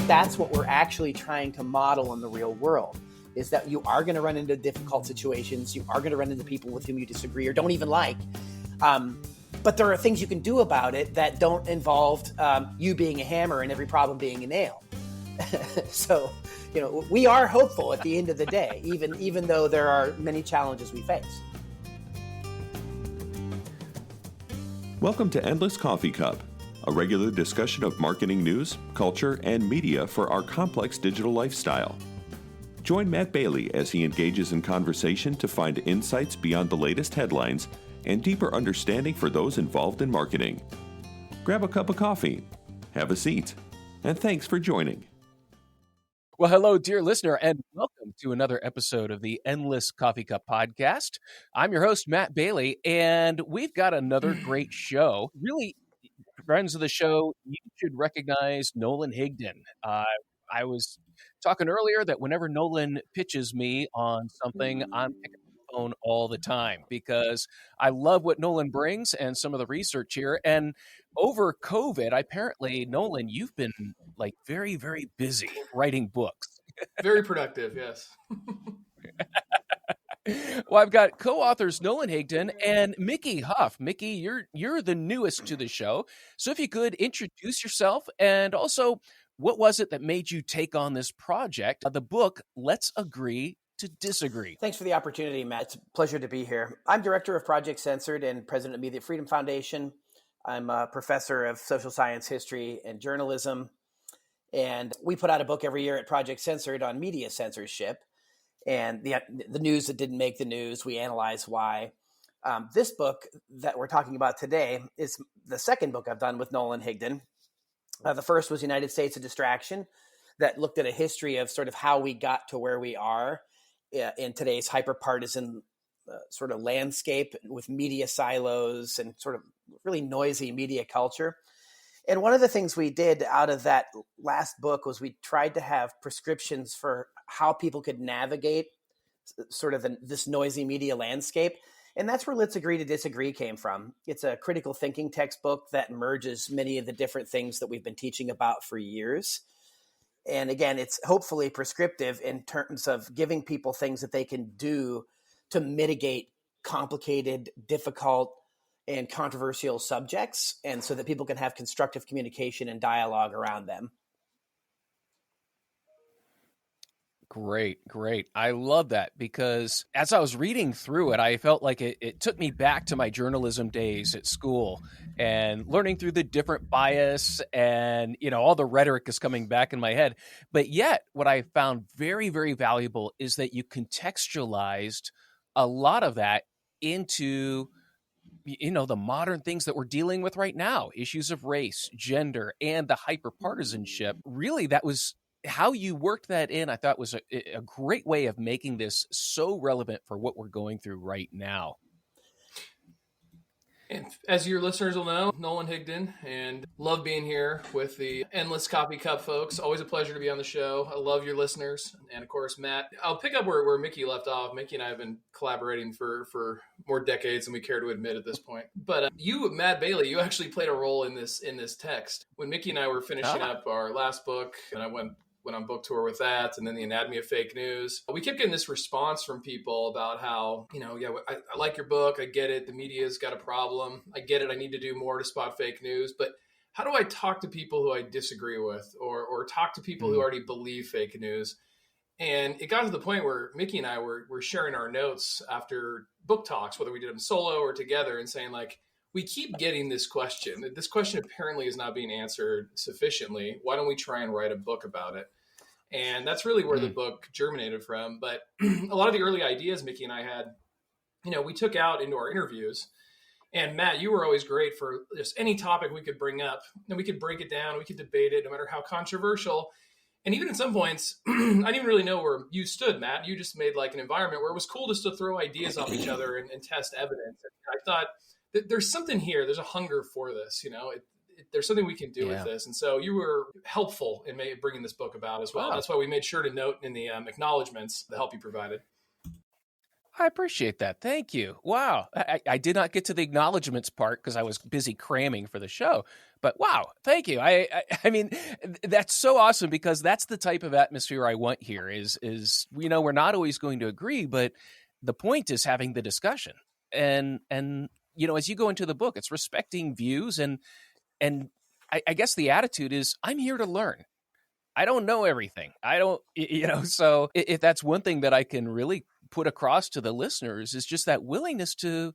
that's what we're actually trying to model in the real world, is that you are going to run into difficult situations. You are going to run into people with whom you disagree or don't even like. But there are things you can do about it that don't involve you being a hammer and every problem being a nail. So, we are hopeful at the end of the day, even though there are many challenges we face. Welcome to Endless Coffee Cup, a regular discussion of marketing news, culture, and media for our complex digital lifestyle. Join Matt Bailey as he engages in conversation to find insights beyond the latest headlines and deeper understanding for those involved in marketing. Grab a cup of coffee, have a seat, and thanks for joining. Well, hello, dear listener, and welcome to another episode of the Endless Coffee Cup podcast. I'm your host, Matt Bailey, and we've got another great show. Really, friends of the show, you should recognize Nolan Higdon. I was talking earlier that whenever Nolan pitches me on something, I'm picking up the phone all the time because I love what Nolan brings and some of the research here. And over COVID, apparently, Nolan, you've been like very, very busy writing books. Very productive, yes. Well, I've got co-authors Nolan Higdon and Mickey Huff. Mickey, you're the newest to the show. So if you could introduce yourself, and also what was it that made you take on this project, the book, Let's Agree to Disagree. Thanks for the opportunity, Matt. It's a pleasure to be here. I'm director of Project Censored and president of Media Freedom Foundation. I'm a professor of social science, history, and journalism. And we put out a book every year at Project Censored on media censorship. And the news that didn't make the news, we analyze why. This book that we're talking about today is the second book I've done with Nolan Higdon. The first was United States of Distraction, that looked at a history of sort of how we got to where we are in today's hyper-partisan sort of landscape with media silos and sort of really noisy media culture. And one of the things we did out of that last book was we tried to have prescriptions for how people could navigate sort of this noisy media landscape. And that's where Let's Agree to Disagree came from. It's a critical thinking textbook that merges many of the different things that we've been teaching about for years. And again, it's hopefully prescriptive in terms of giving people things that they can do to mitigate complicated, difficult, and controversial subjects, and so that people can have constructive communication and dialogue around them. Great. I love that because as I was reading through it, I felt like it took me back to my journalism days at school and learning through the different bias and, all the rhetoric is coming back in my head. But yet what I found very, very valuable is that you contextualized a lot of that into, the modern things that we're dealing with right now, issues of race, gender, and the hyperpartisanship. Really, that was how you worked that in. I thought was a great way of making this so relevant for what we're going through right now. And as your listeners will know, Nolan Higdon, and love being here with the Endless Coffee Cup folks. Always a pleasure to be on the show. I love your listeners. And of course, Matt, I'll pick up where Mickey left off. Mickey and I have been collaborating for more decades than we care to admit at this point. But you, Matt Bailey, you actually played a role in this text. When Mickey and I were finishing up our last book, and I went on book tour with that, and then the Anatomy of Fake News, we kept getting this response from people about how, I like your book. I get it. The media's got a problem. I get it. I need to do more to spot fake news. But how do I talk to people who I disagree with or talk to people who already believe fake news? And it got to the point where Mickey and I were sharing our notes after book talks, whether we did them solo or together, and saying like, we keep getting this question. This question apparently is not being answered sufficiently. Why don't we try and write a book about it? And that's really where the book germinated from. But a lot of the early ideas Mickey and I had, we took out into our interviews. And Matt, you were always great for just any topic we could bring up. And we could break it down. We could debate it, no matter how controversial. And even at some points, I didn't even really know where you stood, Matt. You just made like an environment where it was cool just to throw ideas off each other and test evidence. And I thought that there's something here. There's a hunger for this, there's something we can do with this. And so you were helpful in bringing this book about as well. Wow. That's why we made sure to note in the acknowledgments the help you provided. I appreciate that. Thank you. Wow. I did not get to the acknowledgments part because I was busy cramming for the show. But wow, thank you. I mean, that's so awesome because that's the type of atmosphere I want here is, we're not always going to agree, but the point is having the discussion. And as you go into the book, it's respecting views and I guess the attitude is I'm here to learn. I don't know everything. I don't, so if that's one thing that I can really put across to the listeners is just that willingness to,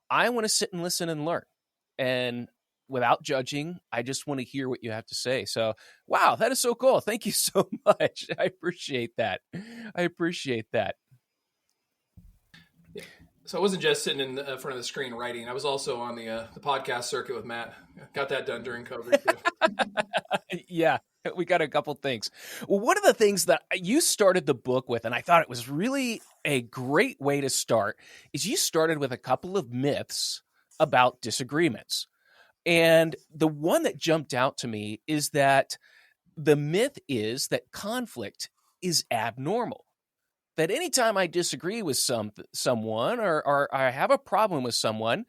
I want to sit and listen and learn. And without judging, I just want to hear what you have to say. So, wow, that is so cool. Thank you so much. I appreciate that. Yeah. So I wasn't just sitting in front of the screen writing. I was also on the podcast circuit with Matt. Got that done during COVID too. Yeah, we got a couple things. Well, one of the things that you started the book with, and I thought it was really a great way to start, is you started with a couple of myths about disagreements. And the one that jumped out to me is that the myth is that conflict is abnormal. That anytime I disagree with someone or I have a problem with someone,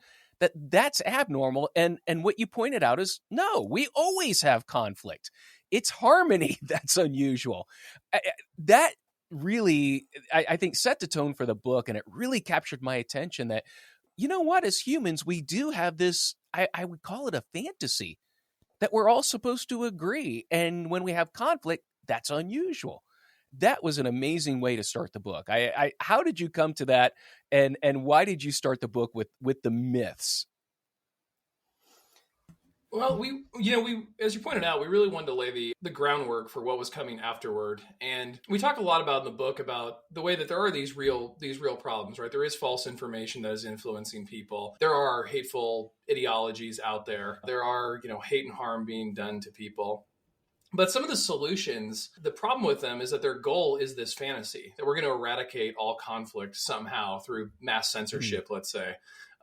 that's abnormal. And what you pointed out is, no, we always have conflict. It's harmony that's unusual. That really, I think, set the tone for the book, and it really captured my attention that, you know what, as humans, we do have this, I would call it a fantasy, that we're all supposed to agree. And when we have conflict, that's unusual. That was an amazing way to start the book. How did you come to that, and why did you start the book with the myths? Well, we, as you pointed out, we really wanted to lay the groundwork for what was coming afterward. And we talk a lot about in the book about the way that there are these real problems, right? There is false information that is influencing people. There are hateful ideologies out there. There are, hate and harm being done to people. But some of the solutions, the problem with them is that their goal is this fantasy that we're going to eradicate all conflict somehow through mass censorship, let's say,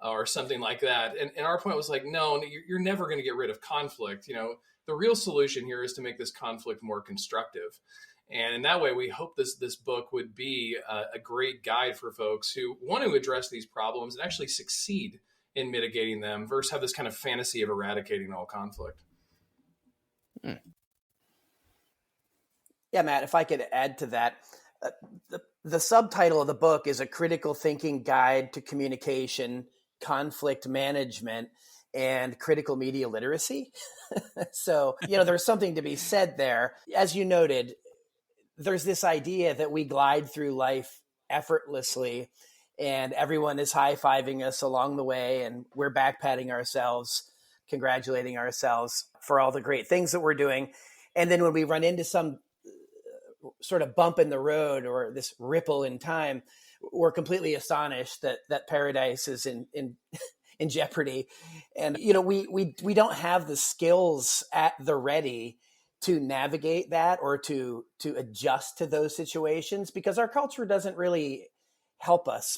or something like that. And our point was like, no, you're never going to get rid of conflict. The real solution here is to make this conflict more constructive. And in that way, we hope this book would be a great guide for folks who want to address these problems and actually succeed in mitigating them versus have this kind of fantasy of eradicating all conflict. Yeah, Matt, if I could add to that, the subtitle of the book is A Critical Thinking Guide to Communication, Conflict Management, and Critical Media Literacy. So, there's something to be said there. As you noted, there's this idea that we glide through life effortlessly and everyone is high-fiving us along the way and we're back-patting ourselves, congratulating ourselves for all the great things that we're doing. And then when we run into some sort of bump in the road or this ripple in time, we're completely astonished that paradise is in jeopardy. And, we don't have the skills at the ready to navigate that or to adjust to those situations because our culture doesn't really help us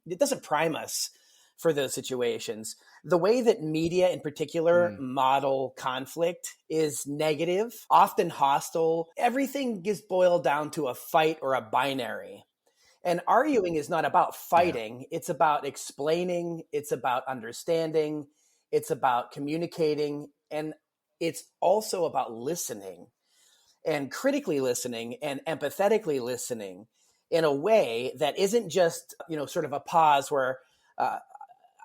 it doesn't prime us for those situations. The way that media in particular model conflict is negative, often hostile. Everything gets boiled down to a fight or a binary. And arguing is not about fighting. Yeah. It's about explaining. It's about understanding. It's about communicating. And it's also about listening and critically listening and empathetically listening in a way that isn't just, sort of a pause where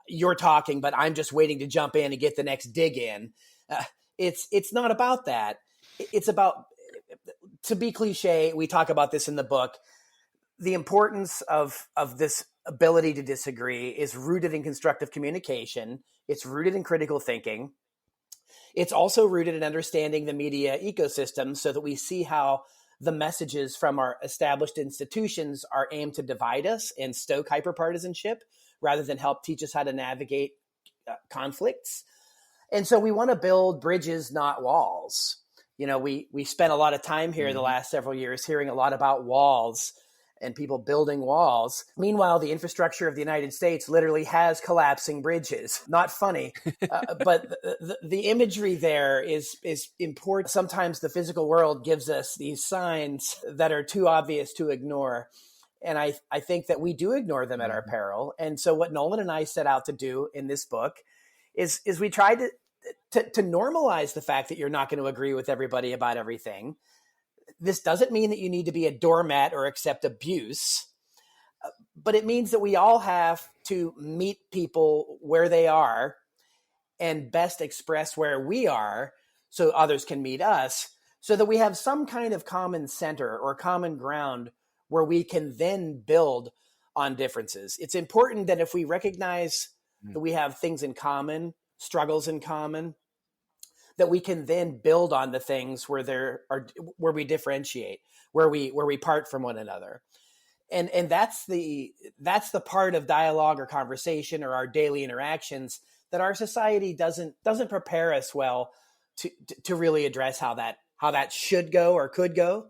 you're talking, but I'm just waiting to jump in and get the next dig in. It's not about that. It's about, to be cliche, we talk about this in the book, the importance of this ability to disagree is rooted in constructive communication. It's rooted in critical thinking. It's also rooted in understanding the media ecosystem so that we see how the messages from our established institutions are aimed to divide us and stoke hyperpartisanship rather than help teach us how to navigate conflicts. And so we want to build bridges, not walls. We spent a lot of time here the last several years hearing a lot about walls and people building walls. Meanwhile, the infrastructure of the United States literally has collapsing bridges. Not funny, but the imagery there is important. Sometimes the physical world gives us these signs that are too obvious to ignore. And I think that we do ignore them at our peril. And so what Nolan and I set out to do in this book is we tried to normalize the fact that you're not going to agree with everybody about everything. This doesn't mean that you need to be a doormat or accept abuse, but it means that we all have to meet people where they are and best express where we are so others can meet us, so that we have some kind of common center or common ground where we can then build on differences. It's important that if we recognize that we have things in common, struggles in common, that we can then build on the things where we differentiate, where we part from one another. And that's the part of dialogue or conversation or our daily interactions that our society doesn't prepare us well to really address how that should go or could go.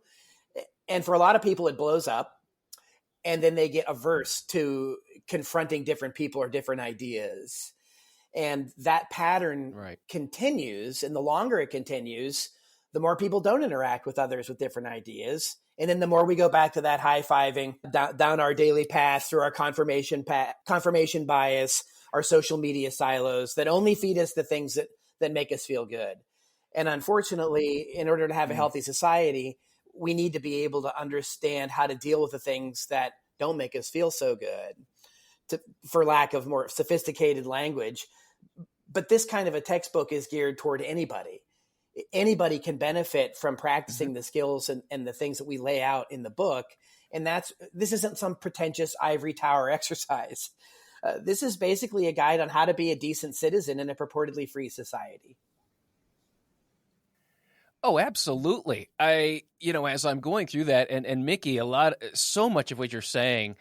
And for a lot of people, it blows up, and then they get averse to confronting different people or different ideas. And that pattern continues. And the longer it continues, the more people don't interact with others with different ideas. And then the more we go back to that high-fiving down our daily path through our confirmation bias, our social media silos that only feed us the things that make us feel good. And unfortunately, in order to have a healthy society, we need to be able to understand how to deal with the things that don't make us feel so good, for lack of more sophisticated language. But this kind of a textbook is geared toward anybody. Anybody can benefit from practicing the skills and the things that we lay out in the book. And this isn't some pretentious ivory tower exercise. This is basically a guide on how to be a decent citizen in a purportedly free society. Oh, absolutely. As I'm going through that, and Mickey, so much of what you're saying,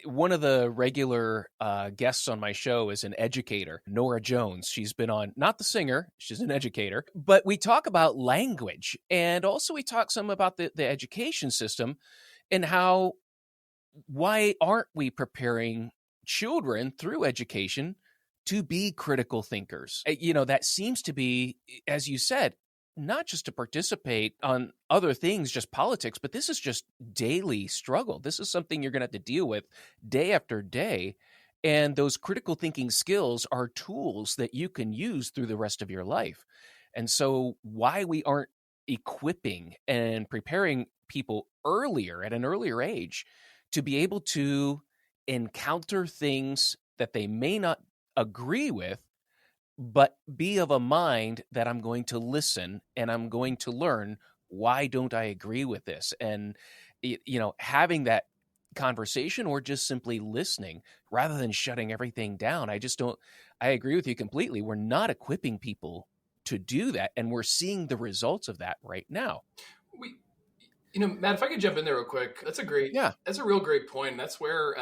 one of the regular guests on my show is an educator, Nora Jones. She's been on, not the singer, she's an educator, but we talk about language, and also we talk some about the education system and why aren't we preparing children through education to be critical thinkers? That seems to be, as you said, not just to participate on other things, just politics, but this is just daily struggle. This is something you're going to have to deal with day after day. And those critical thinking skills are tools that you can use through the rest of your life. And so why we aren't equipping and preparing people earlier, at an earlier age, to be able to encounter things that they may not agree with, but be of a mind that I'm going to listen and I'm going to learn, why don't I agree with this? And, having that conversation or just simply listening rather than shutting everything down. I agree with you completely. We're not equipping people to do that. And we're seeing the results of that right now. Matt, if I could jump in there real quick, that's a real great point. And that's where,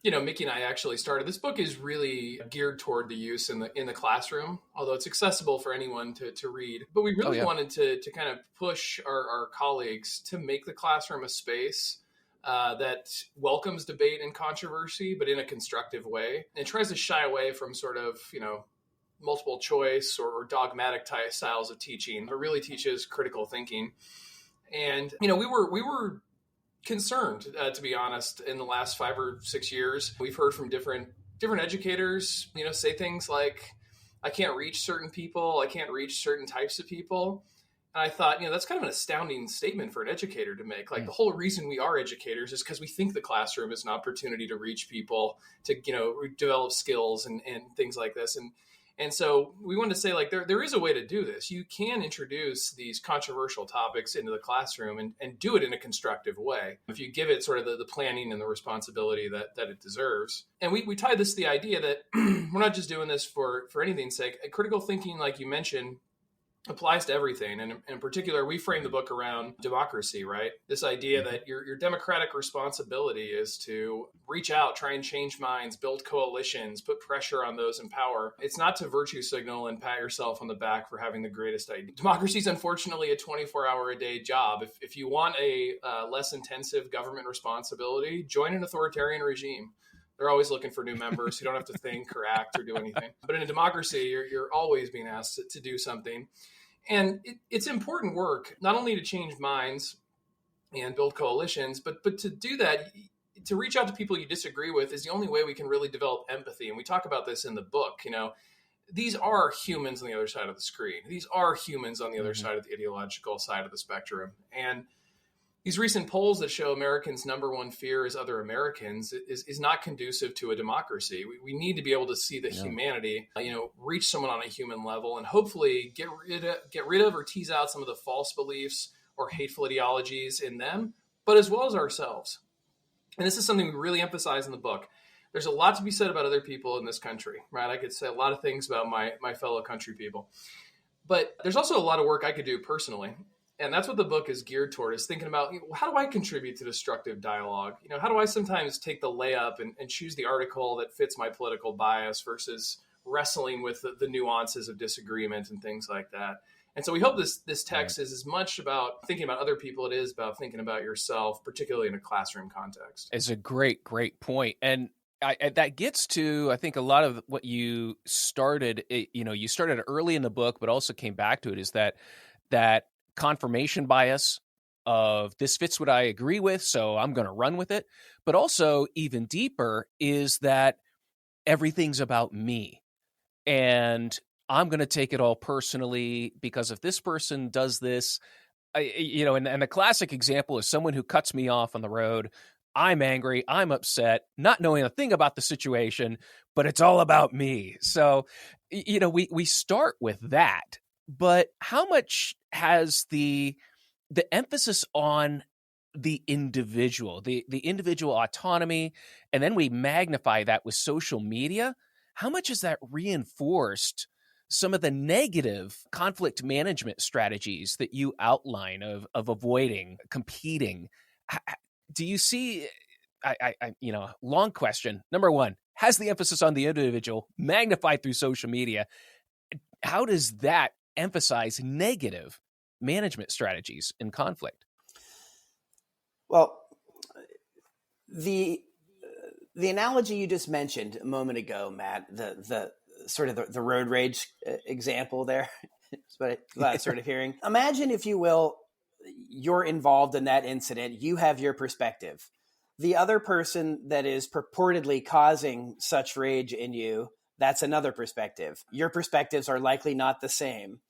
Mickey and I actually started. This book is really geared toward the use in the classroom, although it's accessible for anyone to read. But we really wanted to kind of push our colleagues to make the classroom a space that welcomes debate and controversy, but in a constructive way. And tries to shy away from sort of, multiple choice or dogmatic type styles of teaching, but really teaches critical thinking. And, we were concerned, to be honest, in the last 5 or 6 years. We've heard from different educators, say things like, I can't reach certain people, I can't reach certain types of people. And I thought, that's kind of an astounding statement for an educator to make. Like, the whole reason we are educators is because we think the classroom is an opportunity to reach people, to, develop skills and things like this. And so we wanted to say, like, there is a way to do this. You can introduce these controversial topics into the classroom and do it in a constructive way, if you give it sort of the planning and the responsibility that it deserves. And we tied this to the idea that we're not just doing this for anything's sake. Critical thinking, like you mentioned, applies to everything. And in particular, we frame the book around democracy, right? This idea that your democratic responsibility is to reach out, try and change minds, build coalitions, put pressure on those in power. It's not to virtue signal and pat yourself on the back for having the greatest idea. Democracy is unfortunately a 24-hour-a-day job. If you want a less intensive government responsibility, join an authoritarian regime. They're always looking for new members who don't have to think or act or do anything. But in a democracy, you're always being asked to do something. And it's important work, not only to change minds and build coalitions. But to do that, to reach out to people you disagree with is the only way we can really develop empathy. And we talk about this in the book. These are humans on the other side of the screen. These are humans on the other side of the ideological side of the spectrum. And these recent polls that show Americans' number one fear is other Americans is not conducive to a democracy. We need to be able to see the humanity, reach someone on a human level, and hopefully get rid of or tease out some of the false beliefs or hateful ideologies in them, but as well as ourselves. And this is something we really emphasize in the book. There's a lot to be said about other people in this country, right? I could say a lot of things about my fellow country people, but there's also a lot of work I could do personally. And that's what the book is geared toward, is thinking about, how do I contribute to destructive dialogue? How do I sometimes take the layup and choose the article that fits my political bias versus wrestling with the nuances of disagreement and things like that. And so we hope this text is as much about thinking about other people it is about thinking about yourself, particularly in a classroom context. It's a great point. And that gets to, I think, a lot of what you started, you started early in the book, but also came back to it, is that confirmation bias of this fits what I agree with, so I'm going to run with it. But also even deeper is that everything's about me. And I'm going to take it all personally because if this person does this, and a classic example is someone who cuts me off on the road. I'm angry, I'm upset, not knowing a thing about the situation, but it's all about me. So, we start with that. But how much has the emphasis on the individual, the individual autonomy, and then we magnify that with social media, how much has that reinforced some of the negative conflict management strategies that you outline of avoiding, competing? Do you see, long question. Number one, has the emphasis on the individual magnified through social media? How does that emphasize negative management strategies in conflict? Well, the analogy you just mentioned a moment ago, Matt, the sort of the road rage example there, is what I'm sort of hearing. Imagine, if you will, you're involved in that incident. You have your perspective. The other person that is purportedly causing such rage in you, that's another perspective. Your perspectives are likely not the same.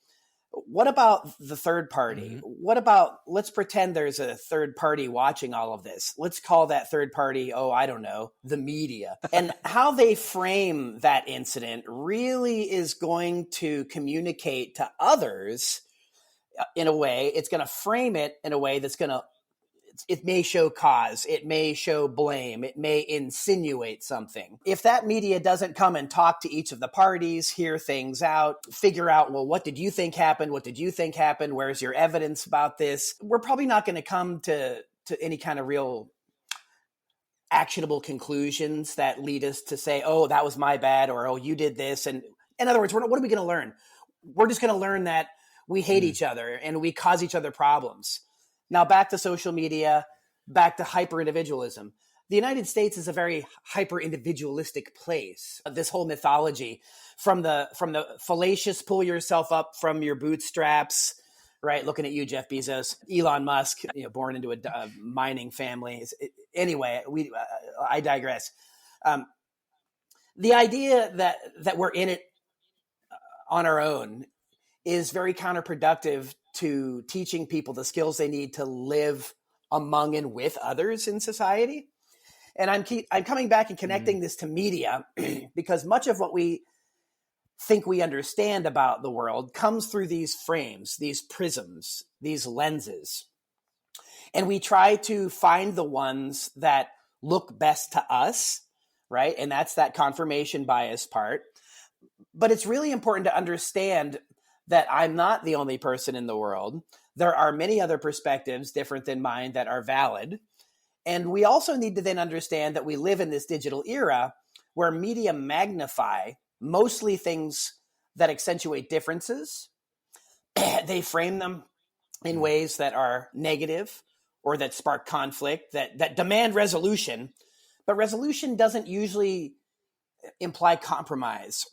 What about the third party? Mm-hmm. What about, let's pretend there's a third party watching all of this. Let's call that third party, I don't know, the media. And how they frame that incident really is going to communicate to others in a way. It's going to frame it in a way that's going to, it may show cause, it may show blame, it may insinuate something. If that media doesn't come and talk to each of the parties, hear things out, figure out, well, what did you think happened? What did you think happened? Where's your evidence about this? We're probably not going to come to any kind of real actionable conclusions that lead us to say, oh, that was my bad, or, oh, you did this. And in other words, what are we going to learn? We're just going to learn that we hate each other and we cause each other problems. Now, back to social media, back to hyper-individualism. The United States is a very hyper-individualistic place. This whole mythology from the fallacious pull yourself up from your bootstraps, right? Looking at you, Jeff Bezos, Elon Musk, born into a mining family. Anyway, I digress. The idea that we're in it on our own is very counterproductive to teaching people the skills they need to live among and with others in society. And I'm coming back and connecting this to media because much of what we think we understand about the world comes through these frames, these prisms, these lenses. And we try to find the ones that look best to us, right? And that's that confirmation bias part. But it's really important to understand that I'm not the only person in the world. There are many other perspectives different than mine that are valid. And we also need to then understand that we live in this digital era where media magnify mostly things that accentuate differences. They frame them in ways that are negative or that spark conflict, that demand resolution. But resolution doesn't usually imply compromise.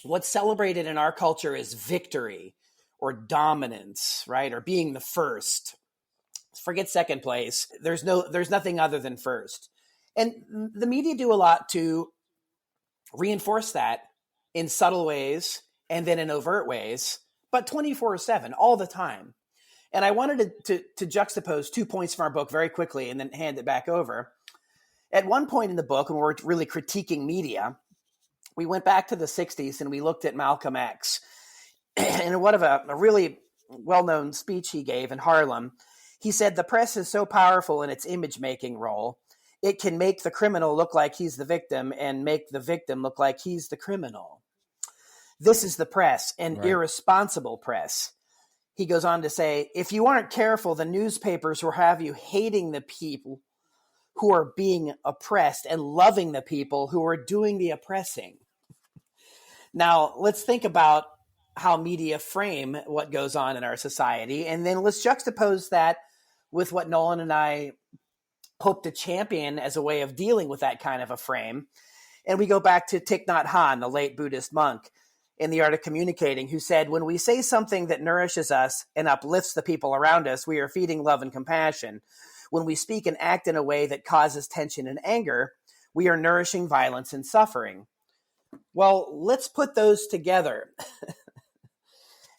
What's celebrated in our culture is victory or dominance, right? Or being the first. Forget second place. There's nothing other than first. And the media do a lot to reinforce that in subtle ways and then in overt ways, but 24/7, all the time. And I wanted to juxtapose 2 points from our book very quickly and then hand it back over. At one point in the book, when we're really critiquing media, we went back to the 60s and we looked at Malcolm X. And one of a really well-known speech he gave in Harlem, he said, the press is so powerful in its image-making role, it can make the criminal look like he's the victim and make the victim look like he's the criminal. This is the press, an irresponsible press. He goes on to say, if you aren't careful, the newspapers will have you hating the people who are being oppressed and loving the people who are doing the oppressing. Now, let's think about how media frame what goes on in our society, and then let's juxtapose that with what Nolan and I hope to champion as a way of dealing with that kind of a frame. And we go back to Thich Nhat Hanh, the late Buddhist monk, in The Art of Communicating, who said, when we say something that nourishes us and uplifts the people around us, we are feeding love and compassion. When we speak and act in a way that causes tension and anger, we are nourishing violence and suffering. Well, let's put those together.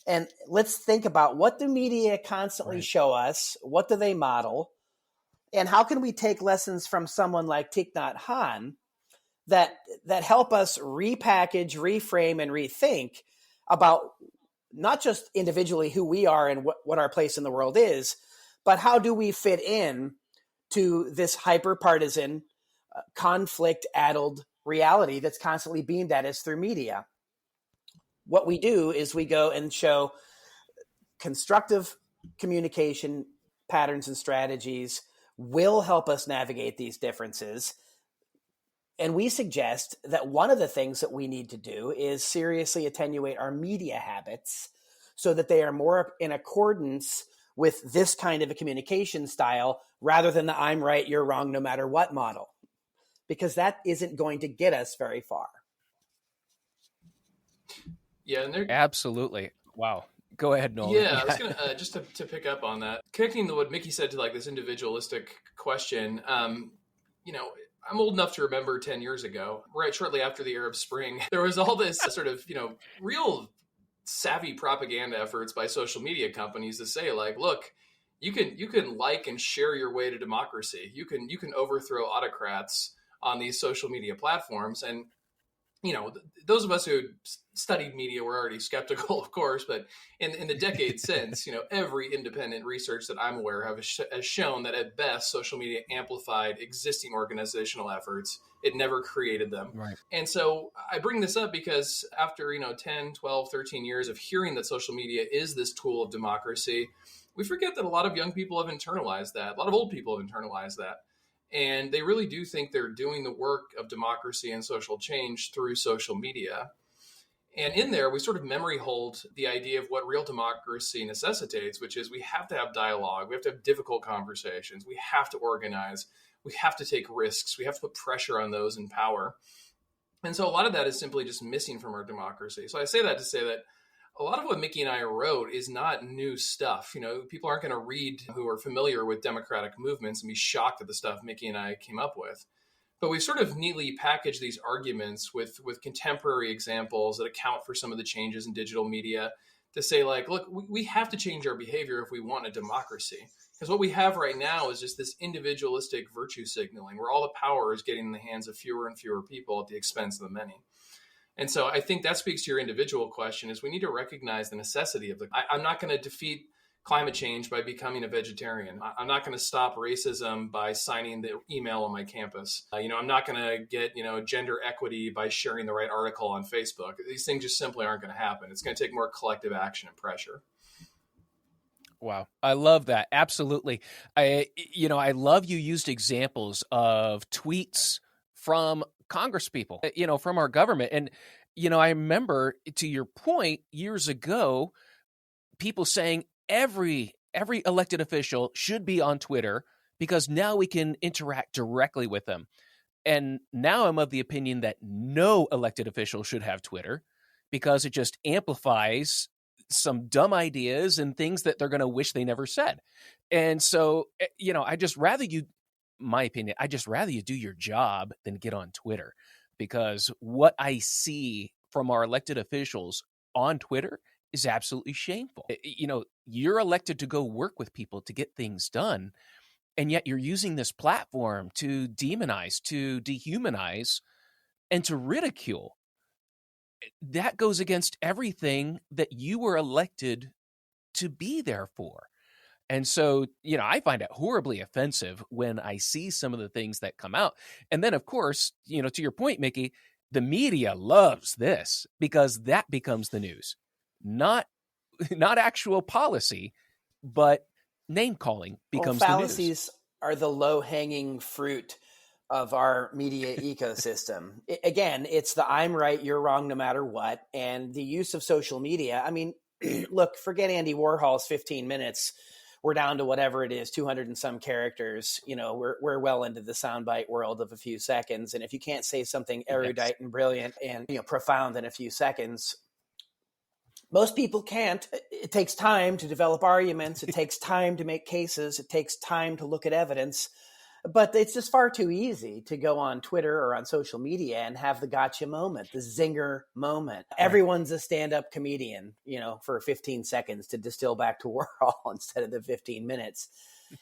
And let's think about, what do media constantly show us? What do they model? And how can we take lessons from someone like Thich Nhat Hanh that help us repackage, reframe, and rethink about not just individually who we are and what our place in the world is, but how do we fit in to this hyper-partisan, conflict-addled reality that's constantly beamed at us through media? What we do is we go and show constructive communication patterns and strategies will help us navigate these differences. And we suggest that one of the things that we need to do is seriously attenuate our media habits so that they are more in accordance with this kind of a communication style rather than the I'm right, you're wrong, no matter what model, because that isn't going to get us very far. Yeah, and absolutely. Wow. Go ahead, Nolan. Yeah, I was gonna just to pick up on that, connecting to what Mickey said to like this individualistic question. I'm old enough to remember 10 years ago, right shortly after the Arab Spring, there was all this sort of real savvy propaganda efforts by social media companies to say like, look, you can like and share your way to democracy. You can overthrow autocrats on these social media platforms. And those of us who studied media were already skeptical, of course, but in the decades since, every independent research that I'm aware of has shown that at best, social media amplified existing organizational efforts. It never created them. Right. And so I bring this up because after, 10, 12, 13 years of hearing that social media is this tool of democracy, we forget that a lot of young people have internalized that. A lot of old people have internalized that. And they really do think they're doing the work of democracy and social change through social media. And in there, we sort of memory hold the idea of what real democracy necessitates, which is we have to have dialogue. We have to have difficult conversations. We have to organize. We have to take risks. We have to put pressure on those in power. And so a lot of that is simply just missing from our democracy. So I say that to say that a lot of what Mickey and I wrote is not new stuff. People aren't going to read who are familiar with democratic movements and be shocked at the stuff Mickey and I came up with. But we've sort of neatly packaged these arguments with contemporary examples that account for some of the changes in digital media to say, like, look, we have to change our behavior if we want a democracy. Because what we have right now is just this individualistic virtue signaling where all the power is getting in the hands of fewer and fewer people at the expense of the many. And so I think that speaks to your individual question is we need to recognize the necessity of I'm not going to defeat climate change by becoming a vegetarian. I'm not going to stop racism by signing the email on my campus. I'm not going to get, gender equity by sharing the right article on Facebook. These things just simply aren't going to happen. It's going to take more collective action and pressure. Wow. I love that. Absolutely. I love you used examples of tweets from Congress people, from our government. And, I remember, to your point, years ago, people saying every elected official should be on Twitter because now we can interact directly with them. And now I'm of the opinion that no elected official should have Twitter because it just amplifies some dumb ideas and things that they're going to wish they never said. And so, my opinion, I just rather you do your job than get on Twitter, because what I see from our elected officials on Twitter is absolutely shameful. You're elected to go work with people to get things done, and yet you're using this platform to demonize, to dehumanize, and to ridicule. That goes against everything that you were elected to be there for. And so, I find it horribly offensive when I see some of the things that come out. And then, of course, to your point, Mickey, the media loves this because that becomes the news. Not actual policy, but name calling becomes the news. Fallacies are the low-hanging fruit of our media ecosystem. Again, it's the I'm right, you're wrong, no matter what. And the use of social media. I mean, look, forget Andy Warhol's 15 minutes. We're down to whatever it is, 200 and some characters. We're well into the soundbite world of a few seconds. And if you can't say something erudite and brilliant and profound in a few seconds, most people can't. It takes time to develop arguments. It takes time to make cases. It takes time to look at evidence. But it's just far too easy to go on Twitter or on social media and have the gotcha moment, the zinger moment. Right. Everyone's a stand-up comedian, for 15 seconds to distill back to Warhol instead of the 15 minutes.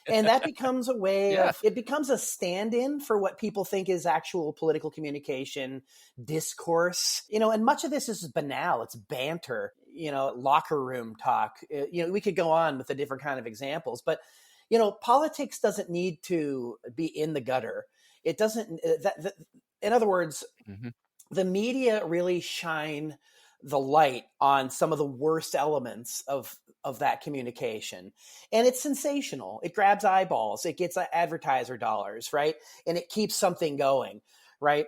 And that becomes a way of, it becomes a stand-in for what people think is actual political communication, discourse, and much of this is banal. It's banter, locker room talk. We could go on with the different kind of examples, but politics doesn't need to be in the gutter. It doesn't, in other words, the media really shine the light on some of the worst elements of that communication. And it's sensational. It grabs eyeballs. It gets advertiser dollars, right? And it keeps something going, right?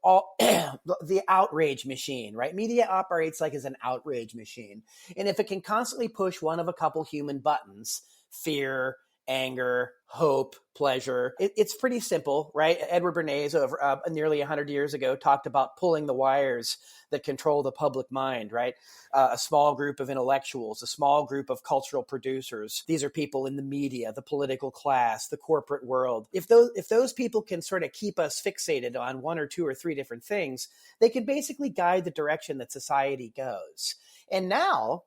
All the outrage machine, right? Media operates like as an outrage machine. And if it can constantly push one of a couple human buttons, fear, anger, hope, pleasure. It's pretty simple, right? Edward Bernays over nearly 100 years ago talked about pulling the wires that control the public mind, right? A small group of intellectuals, a small group of cultural producers. These are people in the media, the political class, the corporate world. If those people can sort of keep us fixated on one or two or three different things, they can basically guide the direction that society goes. And now,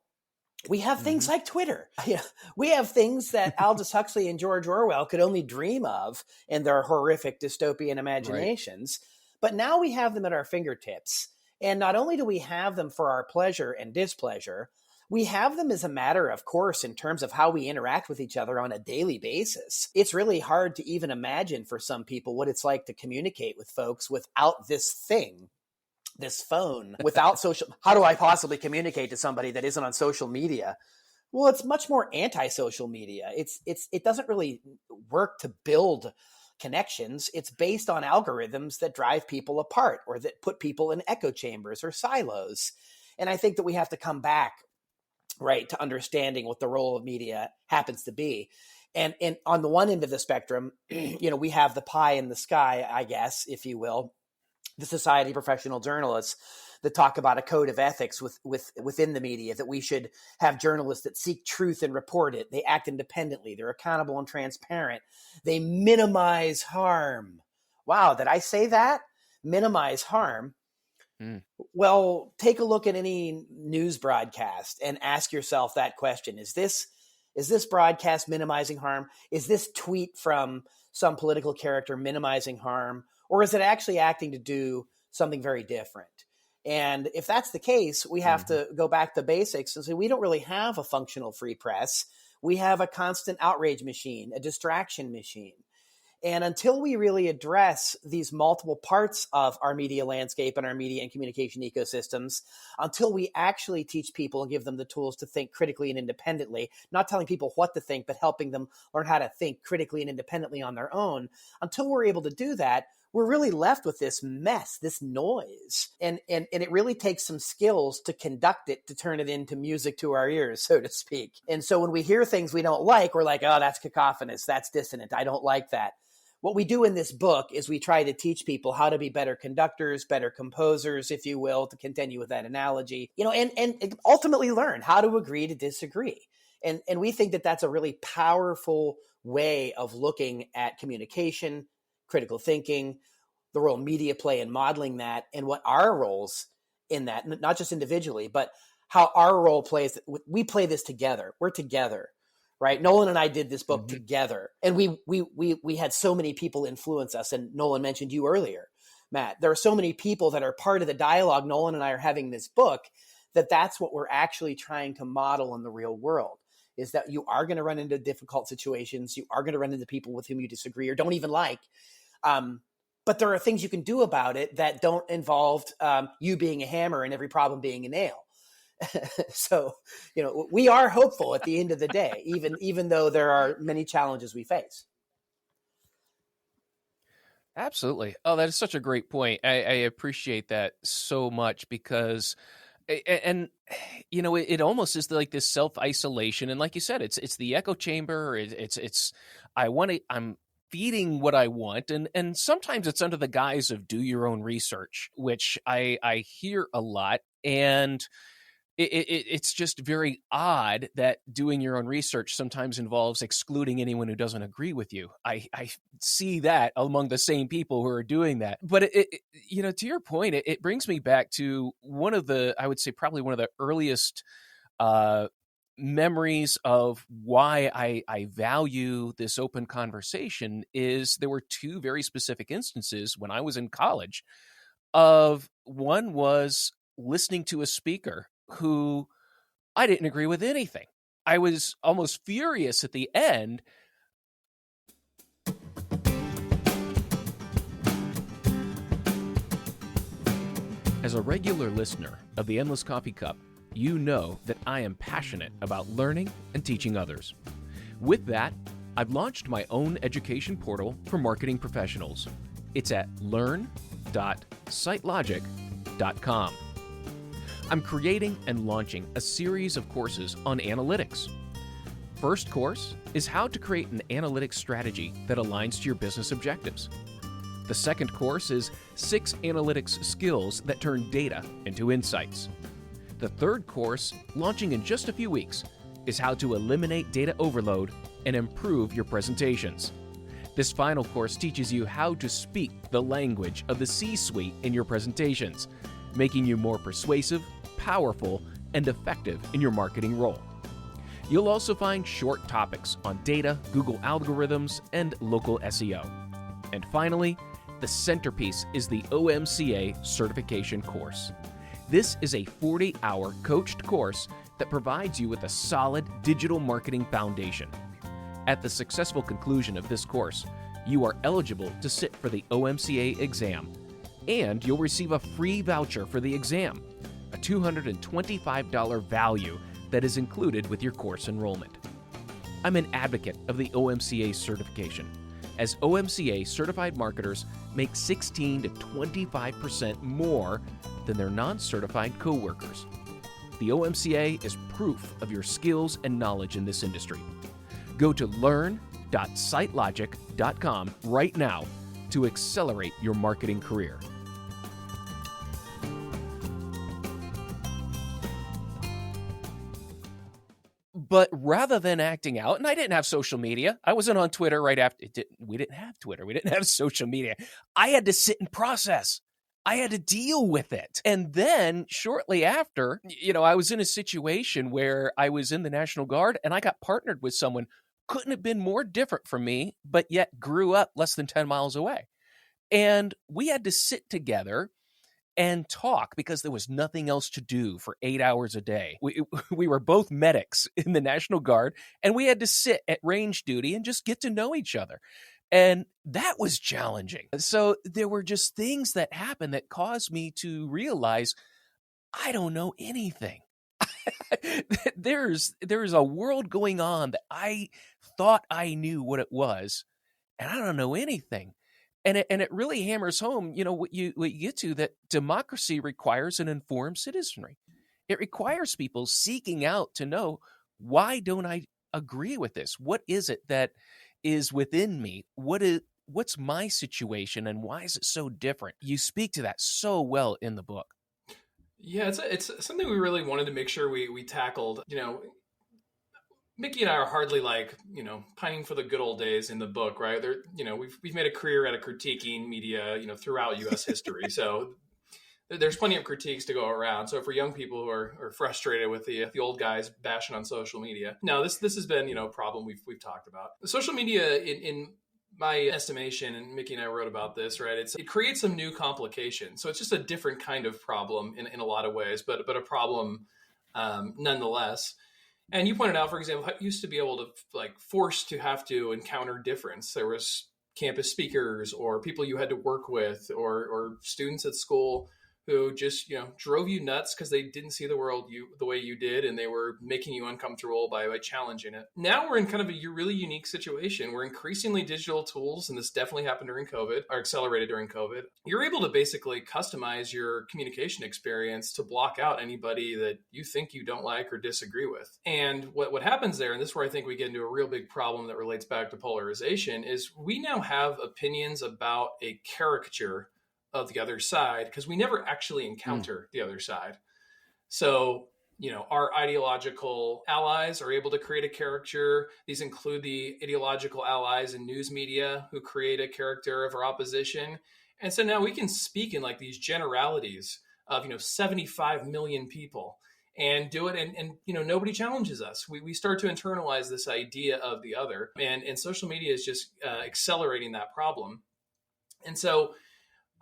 we have things like Twitter. We have things that Aldous Huxley and George Orwell could only dream of in their horrific dystopian imaginations. Right. But now we have them at our fingertips. And not only do we have them for our pleasure and displeasure, we have them as a matter of course in terms of how we interact with each other on a daily basis. It's really hard to even imagine for some people what it's like to communicate with folks without this thing. This phone, without social. How do I possibly communicate to somebody that isn't on social media? Well, it's much more anti-social media. It doesn't really work to build connections. It's based on algorithms that drive people apart or that put people in echo chambers or silos. And I think that we have to come back, right, to understanding what the role of media happens to be. And on the one end of the spectrum, we have the pie in the sky, I guess, if you will, the Society of Professional Journalists that talk about a code of ethics within the media, that we should have journalists that seek truth and report it. They act independently. They're accountable and transparent. They minimize harm. Wow, did I say that? Minimize harm. Well, take a look at any news broadcast and ask yourself that question. Is this broadcast minimizing harm? Is this tweet from some political character minimizing harm? Or is it actually acting to do something very different? And if that's the case, we have to go back to basics and say we don't really have a functional free press. We have a constant outrage machine, a distraction machine. And until we really address these multiple parts of our media landscape and our media and communication ecosystems, until we actually teach people and give them the tools to think critically and independently, not telling people what to think, but helping them learn how to think critically and independently on their own, until we're able to do that, we're really left with this mess, this noise. And it really takes some skills to conduct it, to turn it into music to our ears, so to speak. And so when we hear things we don't like, we're like, oh, that's cacophonous, that's dissonant, I don't like that. what we do in this book is we try to teach people how to be better conductors, better composers, if you will, to continue with that analogy, and ultimately learn how to agree to disagree. And we think that that's a really powerful way of looking at communication, critical thinking, the role media play in modeling that, and what our roles in that, not just individually, but how our role plays. We play this together. We're together, right? Nolan and I did this book together, and we had so many people influence us. And Nolan mentioned you earlier, Matt. There are so many people that are part of the dialogue Nolan and I are having this book, that's what we're actually trying to model in the real world, is that you are going to run into difficult situations. You are going to run into people with whom you disagree or don't even like. But there are things you can do about it that don't involve you being a hammer and every problem being a nail. So, we are hopeful at the end of the day, even though there are many challenges we face. Absolutely. Oh, that is such a great point. I appreciate that so much because, and it almost is like this self-isolation. And like you said, it's the echo chamber. I'm feeding what I want. And sometimes it's under the guise of do your own research, which I hear a lot. And it's just very odd that doing your own research sometimes involves excluding anyone who doesn't agree with you. I see that among the same people who are doing that. But to your point, it brings me back to I would say probably one of the earliest memories of why I value this open conversation is there were two very specific instances when I was in college. One was listening to a speaker who I didn't agree with anything. I was almost furious at the end. As a regular listener of the Endless Coffee Cup, you know that I am passionate about learning and teaching others. With that, I've launched my own education portal for marketing professionals. It's at learn.sitelogic.com. I'm creating and launching a series of courses on analytics. First course is how to create an analytics strategy that aligns to your business objectives. The second course is 6 analytics skills that turn data into insights. The third course, launching in just a few weeks, is how to eliminate data overload and improve your presentations. This final course teaches you how to speak the language of the C-suite in your presentations, making you more persuasive, powerful, and effective in your marketing role. You'll also find short topics on data, Google algorithms, and local SEO. And finally, the centerpiece is the OMCA certification course. This is a 40-hour coached course that provides you with a solid digital marketing foundation. At the successful conclusion of this course, you are eligible to sit for the OMCA exam, and you'll receive a free voucher for the exam, a $225 value that is included with your course enrollment. I'm an advocate of the OMCA certification, as OMCA certified marketers make 16 to 25% more than their non-certified coworkers. The OMCA is proof of your skills and knowledge in this industry. Go to learn.sitelogic.com right now to accelerate your marketing career. But rather than acting out, and I didn't have social media. I wasn't on Twitter right after. We didn't have Twitter. We didn't have social media. I had to sit and process. I had to deal with it. And then shortly after, I was in a situation where I was in the National Guard and I got partnered with someone. Couldn't have been more different from me, but yet grew up less than 10 miles away. And we had to sit together and talk because there was nothing else to do for 8 hours a day. We were both medics in the National Guard, and we had to sit at range duty and just get to know each other. And that was challenging. So there were just things that happened that caused me to realize I don't know anything. There's a world going on that I thought I knew what it was, and I don't know anything. And it really hammers home, what you get to, that democracy requires an informed citizenry. It requires people seeking out to know, why don't I agree with this? What is it that is within me? What what's my situation and why is it so different? You speak to that so well in the book. Yeah, it's something we really wanted to make sure we tackled. Mickey and I are hardly pining for the good old days in the book, right? We've made a career out of critiquing media, throughout U.S. history. So there's plenty of critiques to go around. So for young people who are frustrated with the old guys bashing on social media, no, this has been a problem we've talked about. Social media, in my estimation, and Mickey and I wrote about this, right? It creates some new complications. So it's just a different kind of problem in a lot of ways, but a problem nonetheless. And you pointed out, for example, how it used to be able to forced to have to encounter difference. There was campus speakers or people you had to work with or students at school who just, drove you nuts because they didn't see the world the way you did, and they were making you uncomfortable by challenging it. Now we're in kind of a really unique situation where increasingly digital tools, and this definitely happened during COVID, or accelerated during COVID, you're able to basically customize your communication experience to block out anybody that you think you don't like or disagree with. And what happens there, and this is where I think we get into a real big problem that relates back to polarization, is we now have opinions about a caricature of the other side because we never actually encounter the other side. So, our ideological allies are able to create a caricature. These include the ideological allies in news media who create a character of our opposition. And so now we can speak in these generalities of, 75 million people and do it. And nobody challenges us. We start to internalize this idea of the other, and social media is just accelerating that problem. And so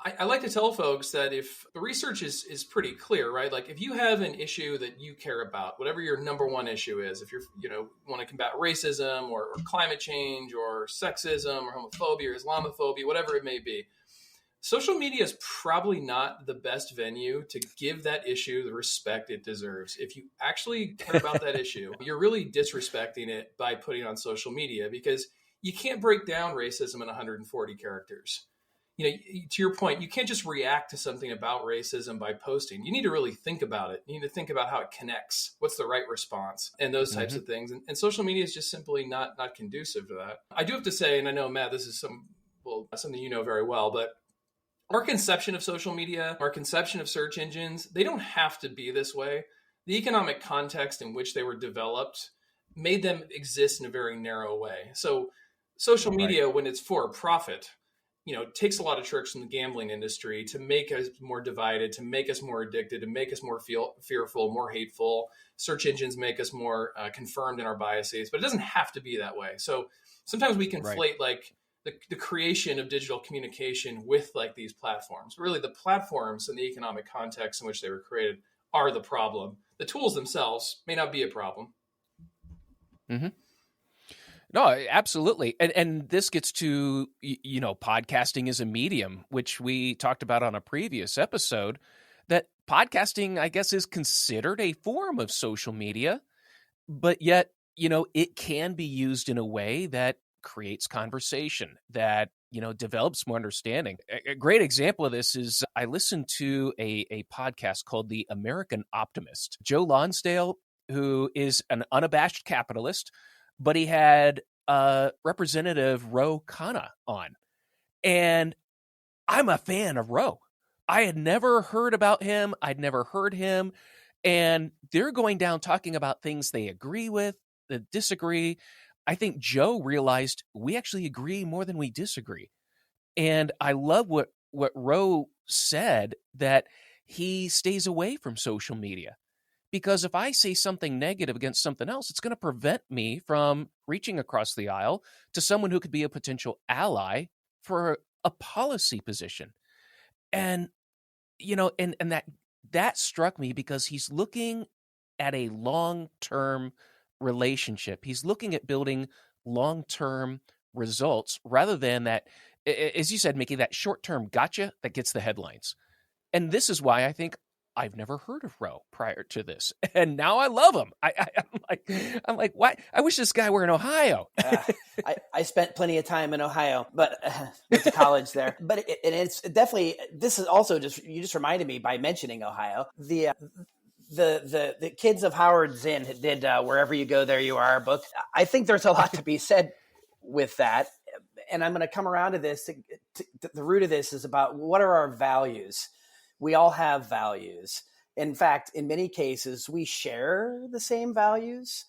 I like to tell folks that if the research is pretty clear, right? Like if you have an issue that you care about, whatever your number one issue is, if you're, want to combat racism or climate change or sexism or homophobia or Islamophobia, whatever it may be, social media is probably not the best venue to give that issue the respect it deserves. If you actually care about that issue, you're really disrespecting it by putting it on social media, because you can't break down racism in 140 characters. To your point, you can't just react to something about racism by posting. You need to really think about it. You need to think about how it connects. What's the right response and those types of things. And social media is just simply not conducive to that. I do have to say, and I know, Matt, this is something you know very well, but our conception of social media, our conception of search engines, they don't have to be this way. The economic context in which they were developed made them exist in a very narrow way. So social media, when it's for profit, takes a lot of tricks from the gambling industry to make us more divided, to make us more addicted, to make us more fearful, more hateful. Search engines make us more confirmed in our biases, but it doesn't have to be that way. So sometimes we conflate the creation of digital communication with these platforms. Really, the platforms and the economic context in which they were created are the problem. The tools themselves may not be a problem. Mm-hmm. No, absolutely. And this gets to, podcasting as a medium, which we talked about on a previous episode, that podcasting, I guess, is considered a form of social media, but yet, it can be used in a way that creates conversation, that, develops more understanding. A great example of this is I listened to a podcast called The American Optimist. Joe Lonsdale, who is an unabashed capitalist, but he had Representative Ro Khanna on. And I'm a fan of Ro. I had never heard about him. I'd never heard him. And they're going down talking about things they agree with, that disagree. I think Joe realized we actually agree more than we disagree. And I love what Ro said, that he stays away from social media. Because if I say something negative against something else, it's going to prevent me from reaching across the aisle to someone who could be a potential ally for a policy position. And, and that struck me because he's looking at a long-term relationship. He's looking at building long-term results rather than that, as you said, Mickey, that short-term gotcha that gets the headlines. And this is why I think I've never heard of Ro prior to this, and now I love him. I'm like, why? I wish this guy were in Ohio. I spent plenty of time in Ohio, but went to college there. But it's definitely, this is also you just reminded me by mentioning Ohio. The kids of Howard Zinn did Wherever You Go, There You Are book. I think there's a lot to be said with that. and I'm going to come around to this. The root of this is about what are our values? We all have values. In fact, in many cases, we share the same values.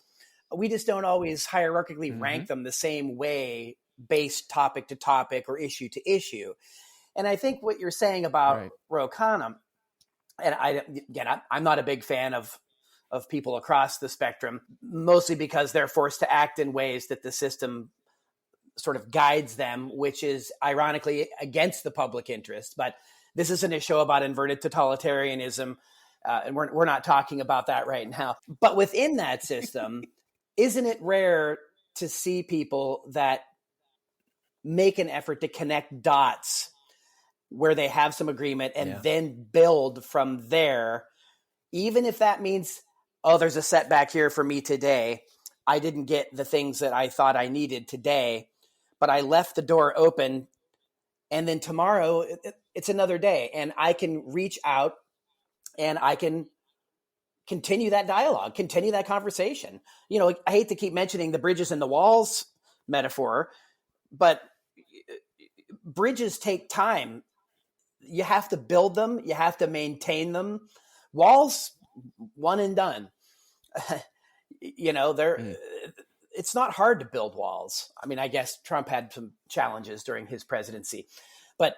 We just don't always hierarchically rank them the same way based topic to topic or issue to issue. And I think what you're saying about Ro Khanna, and I'm not a big fan of people across the spectrum, mostly because they're forced to act in ways that the system sort of guides them, which is ironically against the public interest. But this isn't a show about inverted totalitarianism, and we're not talking about that right now. But within that system, isn't it rare to see people that make an effort to connect dots where they have some agreement and then build from there, even if that means, oh, there's a setback here for me today. I didn't get the things that I thought I needed today, but I left the door open, and then tomorrow it's another day, and I can reach out and I can continue that dialogue, continue that conversation. You know, I hate to keep mentioning the bridges and the walls metaphor, but bridges take time. You have to build them. You have to maintain them. Walls, one and done. You know, it's not hard to build walls. I mean, I guess Trump had some challenges during his presidency, but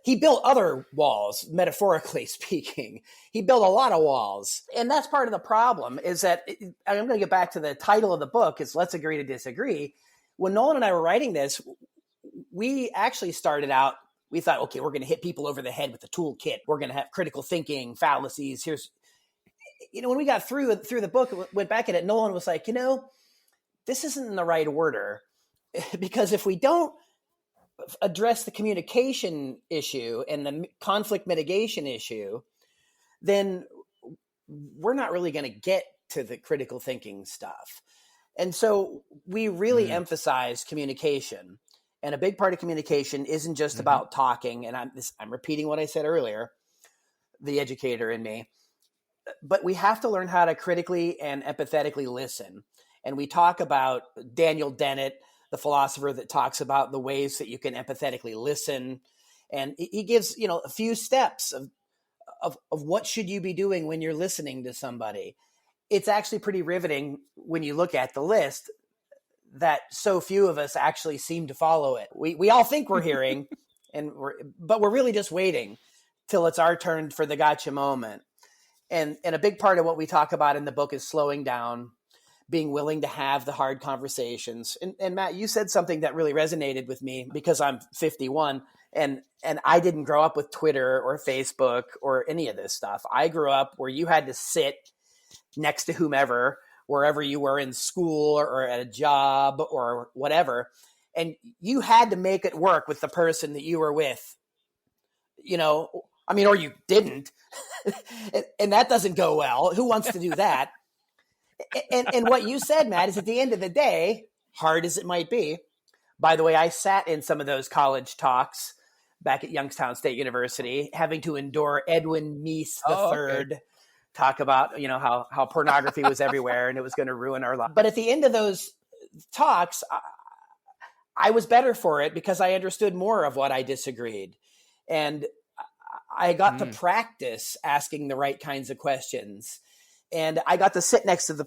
he built other walls, metaphorically speaking. He built a lot of walls. And that's part of the problem, is that, I'm going to get back to the title of the book, is Let's Agree to Disagree. When Nolan and I were writing this, we actually started out, we thought, okay, we're going to hit people over the head with the toolkit. We're going to have critical thinking, fallacies. When we got through the book, went back at it, Nolan was like, this isn't in the right order, because if we don't address the communication issue and the conflict mitigation issue, then we're not really going to get to the critical thinking stuff. And so we really emphasize communication. And a big part of communication isn't just about talking. And I'm repeating what I said earlier, the educator in me. But we have to learn how to critically and empathetically listen. And we talk about Daniel Dennett, the philosopher that talks about the ways that you can empathetically listen. And he gives, a few steps of what should you be doing when you're listening to somebody. It's actually pretty riveting when you look at the list that so few of us actually seem to follow it. We all think we're hearing, but we're really just waiting till it's our turn for the gotcha moment. And a big part of what we talk about in the book is slowing down, being willing to have the hard conversations. And Matt, you said something that really resonated with me, because I'm 51 and I didn't grow up with Twitter or Facebook or any of this stuff. I grew up where you had to sit next to whomever, wherever you were in school or at a job or whatever. And you had to make it work with the person that you were with, or you didn't. And that doesn't go well. Who wants to do that? And what you said, Matt, is at the end of the day, hard as it might be. By the way, I sat in some of those college talks back at Youngstown State University, having to endure Edwin Meese III talk about, how pornography was everywhere and it was going to ruin our life. But at the end of those talks, I was better for it because I understood more of what I disagreed. And I got to practice asking the right kinds of questions. And I got to sit next to that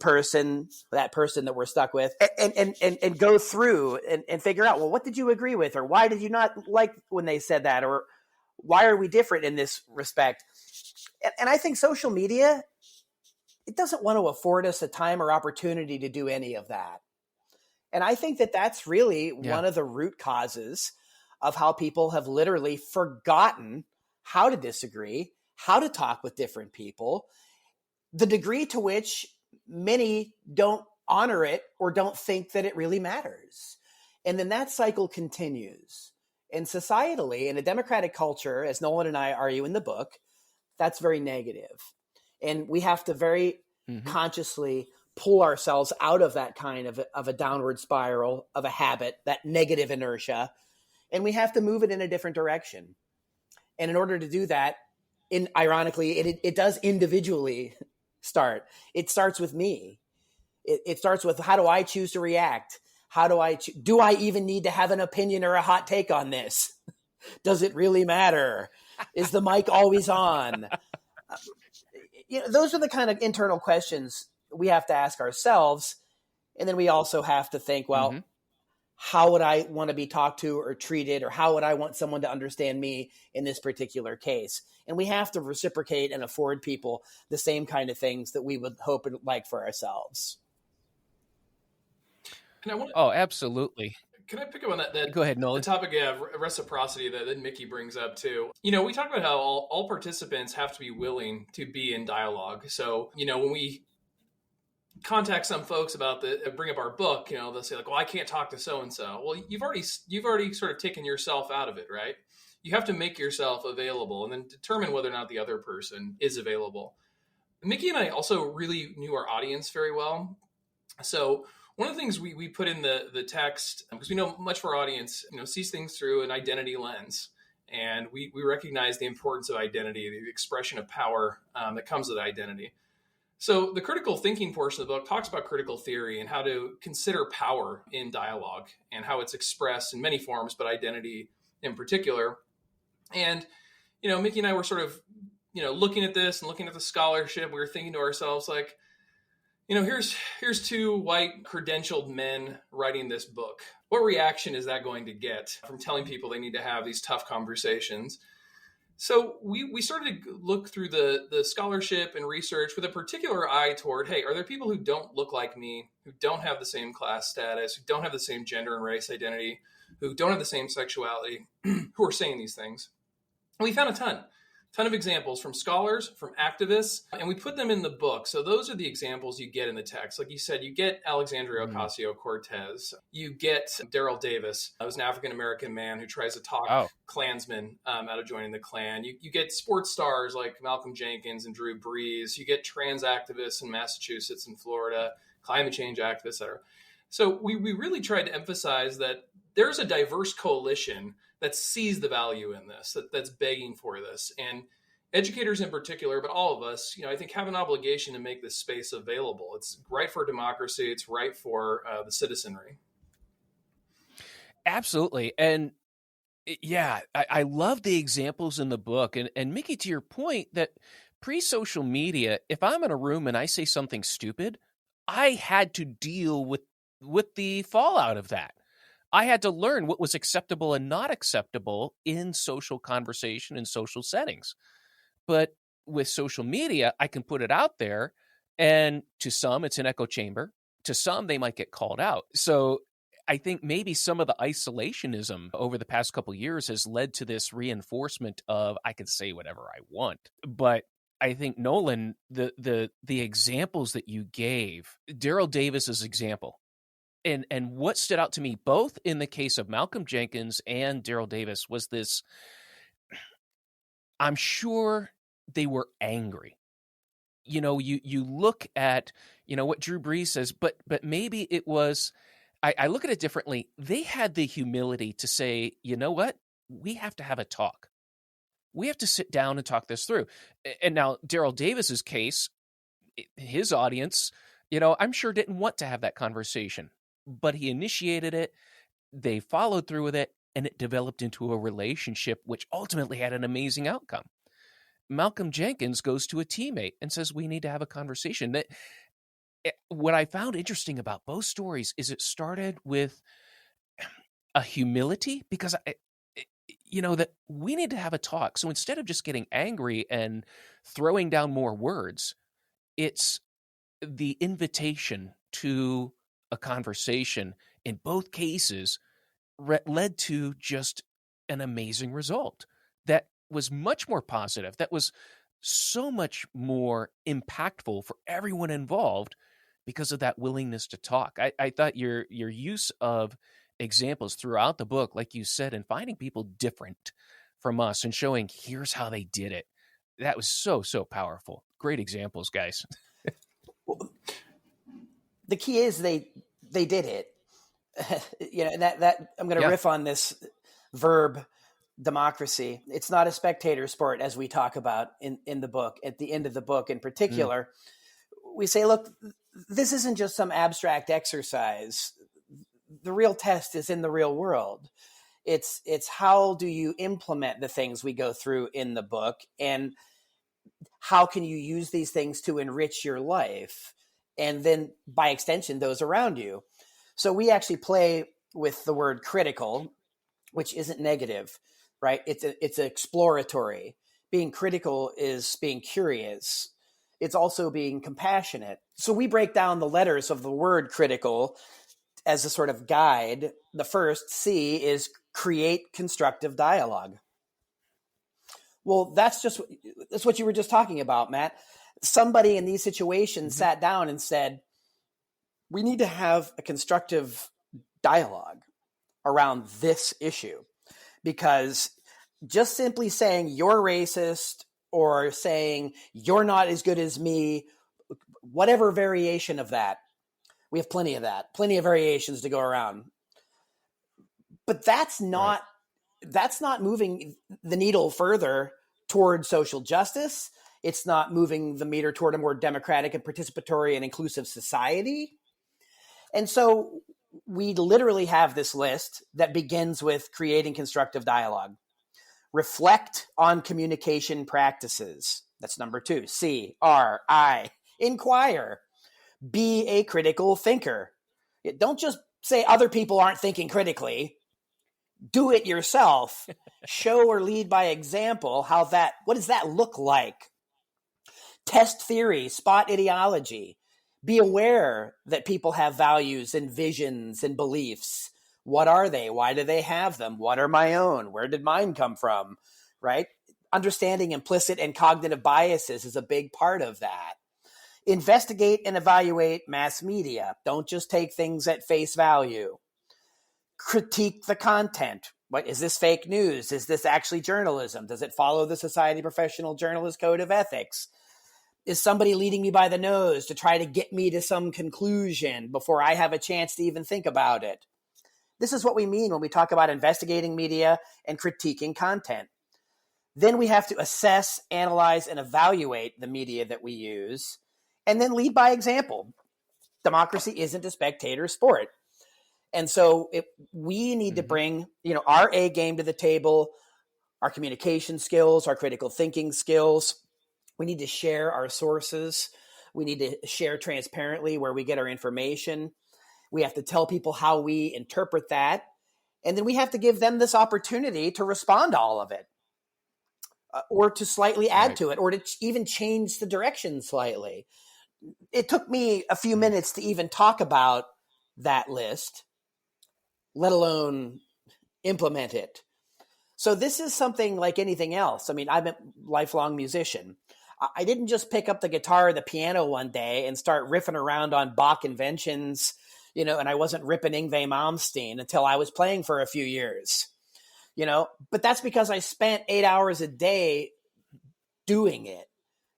person that we're stuck with, and go through and figure out, well, what did you agree with? Or why did you not like when they said that? Or why are we different in this respect? And I think social media, it doesn't want to afford us a time or opportunity to do any of that. And I think that that's really one of the root causes of how people have literally forgotten how to disagree, how to talk with different people, the degree to which many don't honor it or don't think that it really matters. And then that cycle continues. And societally, in a democratic culture, as Nolan and I argue in the book, that's very negative. And we have to very consciously pull ourselves out of that kind of a downward spiral of a habit, that negative inertia, and we have to move it in a different direction. And in order to do that, ironically, it does individually start. It starts with me. It starts with, how do I choose to react? How do I even need to have an opinion or a hot take on this? Does it really matter? Is the mic always on? Those are the kind of internal questions we have to ask ourselves. And then we also have to think, well, how would I want to be talked to or treated, or how would I want someone to understand me in this particular case? And we have to reciprocate and afford people the same kind of things that we would hope and like for ourselves. And absolutely. Can I pick up on that? Go ahead, Nolan. The topic of reciprocity that Mickey brings up too. We talk about how all participants have to be willing to be in dialogue. So, when we contact some folks about bring up our book, they'll say like, well, I can't talk to so-and-so. Well, you've already sort of taken yourself out of it, right? You have to make yourself available and then determine whether or not the other person is available. Mickey and I also really knew our audience very well. So one of the things we put in the text, because we know much of our audience, sees things through an identity lens. And we recognize the importance of identity, the expression of power that comes with identity. So the critical thinking portion of the book talks about critical theory and how to consider power in dialogue and how it's expressed in many forms, but identity in particular. And, Mickey and I were sort of, looking at this and looking at the scholarship. We were thinking to ourselves like, here's two white credentialed men writing this book. What reaction is that going to get from telling people they need to have these tough conversations? So we started to look through the scholarship and research with a particular eye toward, hey, are there people who don't look like me, who don't have the same class status, who don't have the same gender and race identity, who don't have the same sexuality, who are saying these things? And we found a ton of examples from scholars, from activists, and we put them in the book. So those are the examples you get in the text. Like you said, you get Alexandria Ocasio-Cortez. You get Daryl Davis, who's an African-American man who tries to talk Klansmen out of joining the Klan. You get sports stars like Malcolm Jenkins and Drew Brees. You get trans activists in Massachusetts and Florida, climate change activists, et cetera. So we really tried to emphasize that there's a diverse coalition that sees the value in this, that's begging for this. And educators in particular, but all of us, I think have an obligation to make this space available. It's right for democracy. It's right for the citizenry. Absolutely. And yeah, I love the examples in the book. And Mickey, to your point that pre-social media, if I'm in a room and I say something stupid, I had to deal with the fallout of that. I had to learn what was acceptable and not acceptable in social conversation and social settings. But with social media, I can put it out there, and to some, it's an echo chamber. To some, they might get called out. So I think maybe some of the isolationism over the past couple of years has led to this reinforcement of I can say whatever I want. But I think, Nolan, the examples that you gave, Daryl Davis's example, and what stood out to me, both in the case of Malcolm Jenkins and Daryl Davis, was this, I'm sure they were angry. You look at, what Drew Brees says, but maybe it was, I look at it differently. They had the humility to say, you know what? We have to have a talk. We have to sit down and talk this through. And now Daryl Davis's case, his audience, I'm sure didn't want to have that conversation. But he initiated it, they followed through with it, and it developed into a relationship which ultimately had an amazing outcome. Malcolm Jenkins goes to a teammate and says, we need to have a conversation. What I found interesting about both stories is it started with a humility, because, that we need to have a talk. So instead of just getting angry and throwing down more words, it's the invitation to a conversation in both cases led to just an amazing result that was much more positive, that was so much more impactful for everyone involved because of that willingness to talk. I thought your use of examples throughout the book, like you said, and finding people different from us and showing here's how they did it, that was so powerful. Great examples, guys. The key is they did it. And that I'm going to riff on this verb democracy. It's not a spectator sport, as we talk about in the book. At the end of the book in particular, we say, look, this isn't just some abstract exercise. the real test is in the real world. It's how do you implement the things we go through in the book, and how can you use these things to enrich your life, and then by extension those around you. So we actually play with the word critical, which isn't negative, right? It's exploratory. Being critical is being curious. It's also being compassionate. So we break down the letters of the word critical as a sort of guide. The first C is create constructive dialogue. Well, that's what you were just talking about, Matt. Somebody in these situations sat down and said, we need to have a constructive dialogue around this issue, because just simply saying you're racist or saying you're not as good as me, whatever variation of that, we have plenty of that, plenty of variations to go around. But that's not moving the needle further toward social justice. It's not moving the meter toward a more democratic and participatory and inclusive society. And so we literally have this list that begins with creating constructive dialogue. Reflect on communication practices. That's number 2. C, R, I. Inquire. Be a critical thinker. Don't just say other people aren't thinking critically. Do it yourself. Show or lead by example. What does that look like? Test theory, spot ideology. Be aware that people have values and visions and beliefs. What are they? Why do they have them? What are my own? Where did mine come from? Right? Understanding implicit and cognitive biases is a big part of that. Investigate and evaluate mass media. Don't just take things at face value. Critique the content. What is this fake news? Is this actually journalism? Does it follow the Society of Professional Journalists Code of Ethics? Is somebody leading me by the nose to try to get me to some conclusion before I have a chance to even think about it? This is what we mean when we talk about investigating media and critiquing content. Then we have to assess, analyze, and evaluate the media that we use, and then lead by example. Democracy isn't a spectator sport. And so we need to bring, our A game to the table, our communication skills, our critical thinking skills. We need to share our sources. We need to share transparently where we get our information. We have to tell people how we interpret that. And then we have to give them this opportunity to respond to all of it, or to slightly add to it, or to even change the direction slightly. It took me a few minutes to even talk about that list, let alone implement it. So this is something like anything else. I mean, I'm a lifelong musician. I didn't just pick up the guitar or the piano one day and start riffing around on Bach inventions, and I wasn't ripping Yngwie Malmsteen until I was playing for a few years, but that's because I spent 8 hours a day doing it,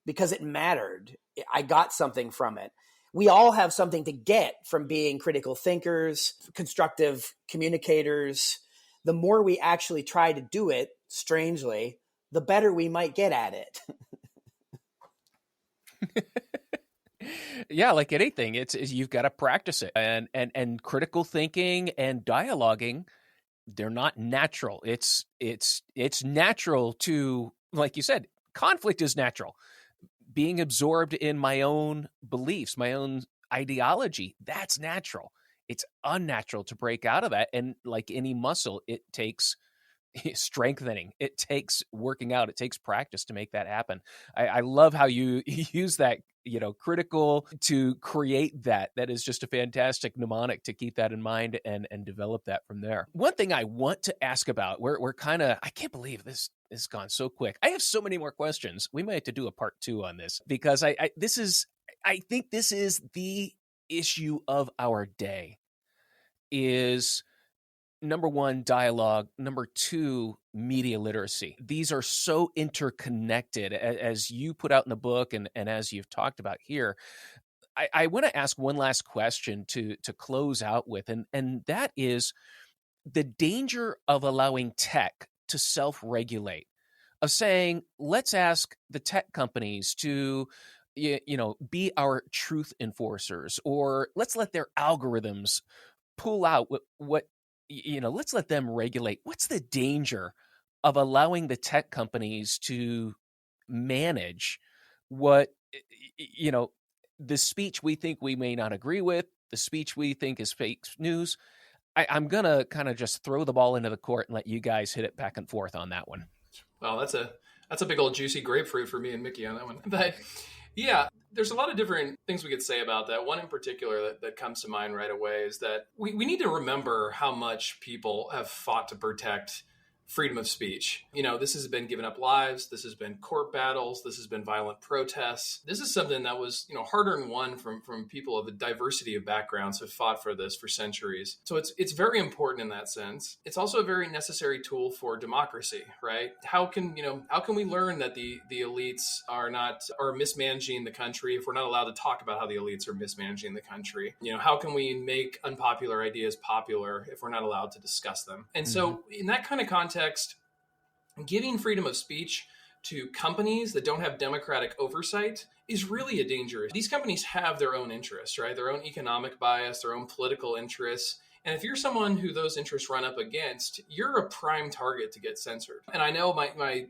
because it mattered. I got something from it. We all have something to get from being critical thinkers, constructive communicators. The more we actually try to do it, strangely, the better we might get at it. Yeah, like anything, it's you've got to practice it, and critical thinking and dialoguing, they're not natural. It's natural to, like you said, conflict is natural. Being absorbed in my own beliefs, my own ideology, that's natural. It's unnatural to break out of that, and like any muscle, it takes strengthening. It takes working out. It takes practice to make that happen. I love how you use that, critical to create that. That is just a fantastic mnemonic to keep that in mind and develop that from there. One thing I want to ask about, we're kind of, I can't believe this has gone so quick. I have so many more questions. We might have to do a part 2 on this, because I think this is the issue of our day. Is number 1, dialogue. Number 2, media literacy. These are so interconnected, as you put out in the book and as you've talked about here. I want to ask one last question to close out with, and that is the danger of allowing tech to self-regulate, of saying, let's ask the tech companies to be our truth enforcers, or let's let their algorithms pull out what let's let them regulate. What's the danger of allowing the tech companies to manage what, the speech we think we may not agree with, the speech we think is fake news? I'm going to kind of just throw the ball into the court and let you guys hit it back and forth on that one. Well, that's a big old juicy grapefruit for me and Mickey on that one. But yeah, there's a lot of different things we could say about that. One in particular that comes to mind right away is that we need to remember how much people have fought to protect freedom of speech. This has been giving up lives. This has been court battles. This has been violent protests. This is something that was, hard-earned won from people of a diversity of backgrounds have fought for this for centuries. So it's very important in that sense. It's also a very necessary tool for democracy, right? How can we learn that the elites are mismanaging the country if we're not allowed to talk about how the elites are mismanaging the country? How can we make unpopular ideas popular if we're not allowed to discuss them? And so in that kind of context, giving freedom of speech to companies that don't have democratic oversight is really a danger. These companies have their own interests, right? Their own economic bias, their own political interests. And if you're someone who those interests run up against, you're a prime target to get censored. And I know my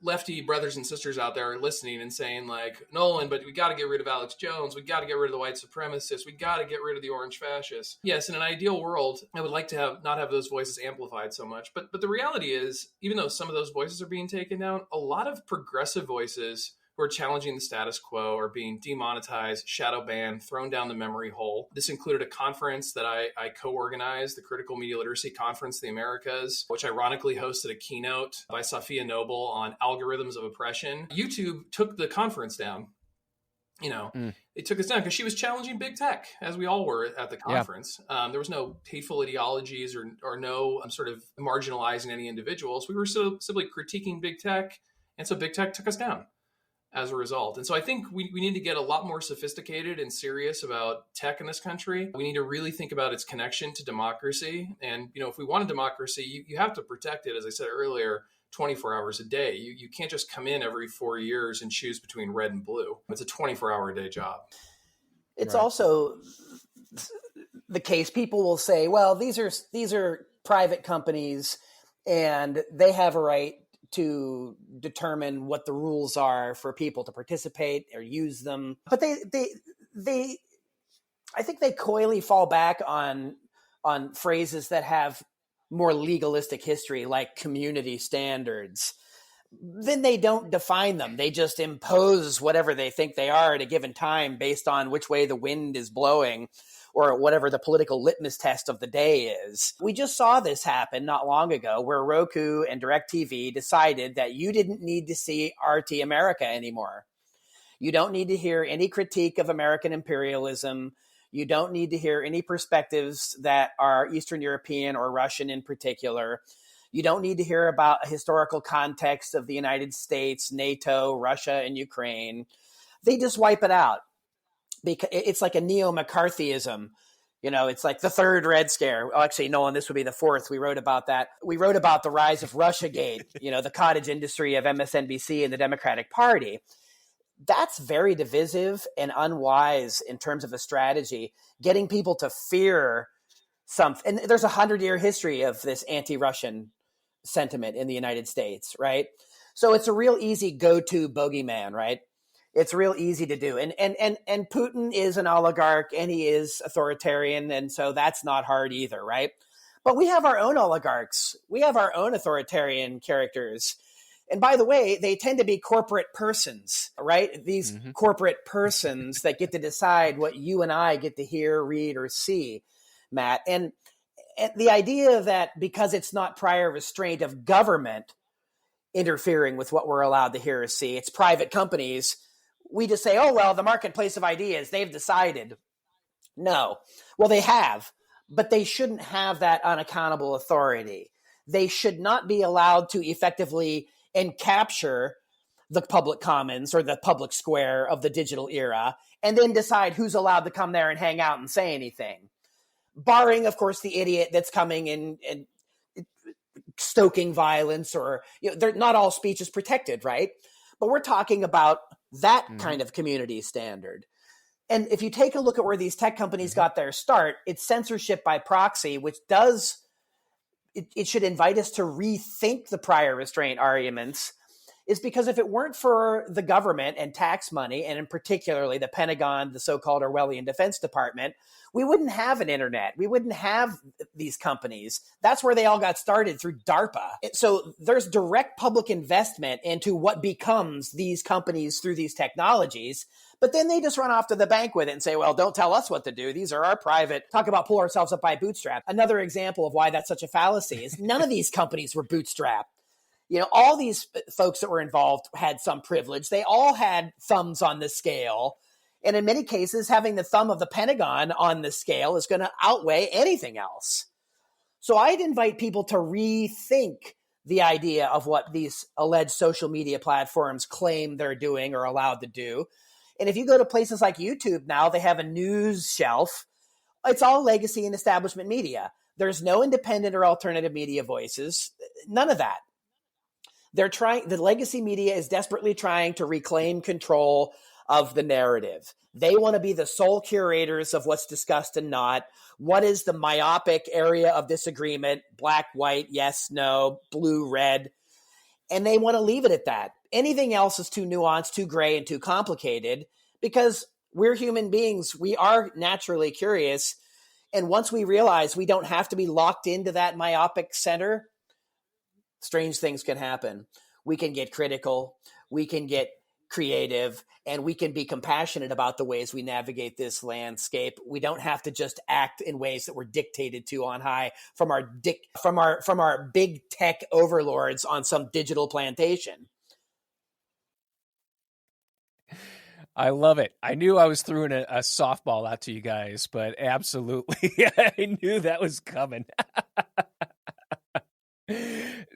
lefty brothers and sisters out there are listening and saying like, Nolan, but we got to get rid of Alex Jones. We got to get rid of the white supremacists. We got to get rid of the orange fascists. Yes, in an ideal world, I would like to not have those voices amplified so much. But the reality is, even though some of those voices are being taken down, a lot of progressive voices who are challenging the status quo are being demonetized, shadow banned, thrown down the memory hole. This included a conference that I co-organized, the Critical Media Literacy Conference of the Americas, which ironically hosted a keynote by Safiya Noble on algorithms of oppression. YouTube took the conference down. They took us down because she was challenging big tech, as we all were at the conference. Yeah. There was no hateful ideologies or no sort of marginalizing any individuals. We were simply critiquing big tech, and so big tech took us down as a result. And so I think we need to get a lot more sophisticated and serious about tech in this country. We need to really think about its connection to democracy. And, if we want a democracy, you have to protect it, as I said earlier, 24 hours a day. You can't just come in every 4 years and choose between red and blue. It's a 24-hour a day job. It's also the case. People will say, well, these are private companies and they have a right to determine what the rules are for people to participate or use them. But they I think they coyly fall back on phrases that have more legalistic history, like community standards. Then they don't define them. They just impose whatever they think they are at a given time based on which way the wind is blowing or whatever the political litmus test of the day is. We just saw this happen not long ago where Roku and DirecTV decided that you didn't need to see RT America anymore. You don't need to hear any critique of American imperialism. You don't need to hear any perspectives that are Eastern European or Russian in particular. You don't need to hear about a historical context of the United States, NATO, Russia, and Ukraine. They just wipe it out. Because it's like a neo-McCarthyism. It's like the third Red Scare. Oh, actually, no, and this would be the fourth. We wrote about that. We wrote about the rise of Russiagate, the cottage industry of MSNBC and the Democratic Party. That's very divisive and unwise in terms of a strategy, getting people to fear something. And there's a 100-year history of this anti-Russian sentiment in the United States, right? So it's a real easy go-to bogeyman, right? It's real easy to do. And Putin is an oligarch and he is authoritarian. And so that's not hard either, right? But we have our own oligarchs. We have our own authoritarian characters. And by the way, they tend to be corporate persons, right? These corporate persons that get to decide what you and I get to hear, read, or see, Matt. And the idea that because it's not prior restraint of government interfering with what we're allowed to hear or see, it's private companies, we just say, oh, well, the marketplace of ideas, they've decided. No. Well, they have, but they shouldn't have that unaccountable authority. They should not be allowed to effectively encapture the public commons or the public square of the digital era and then decide who's allowed to come there and hang out and say anything. Barring, of course, the idiot that's coming in and stoking violence or, not all speech is protected, right? But we're talking about that kind of community standard. And if you take a look at where these tech companies got their start, it's censorship by proxy, which does, it should invite us to rethink the prior restraint arguments, is because if it weren't for the government and tax money, and in particularly the Pentagon, the so-called Orwellian Defense Department, we wouldn't have an internet. We wouldn't have these companies. That's where they all got started, through DARPA. So there's direct public investment into what becomes these companies through these technologies. But then they just run off to the bank with it and say, well, don't tell us what to do. These are our private, talk about pull ourselves up by bootstrap. Another example of why that's such a fallacy is none of these companies were bootstrapped. All these folks that were involved had some privilege. They all had thumbs on the scale. And in many cases, having the thumb of the Pentagon on the scale is going to outweigh anything else. So I'd invite people to rethink the idea of what these alleged social media platforms claim they're doing or allowed to do. And if you go to places like YouTube now, they have a news shelf. It's all legacy and establishment media. There's no independent or alternative media voices. None of that. The legacy media is desperately trying to reclaim control of the narrative. They want to be the sole curators of what's discussed and not. What is the myopic area of disagreement? Black, white, yes, no, blue, red. And they want to leave it at that. Anything else is too nuanced, too gray, and too complicated, because we're human beings. We are naturally curious. And once we realize we don't have to be locked into that myopic center, strange things can happen. We can get critical, we can get creative, and we can be compassionate about the ways we navigate this landscape. We don't have to just act in ways that we're dictated to on high from our big tech overlords on some digital plantation. I love it. I knew I was throwing a softball out to you guys, but absolutely, I knew that was coming.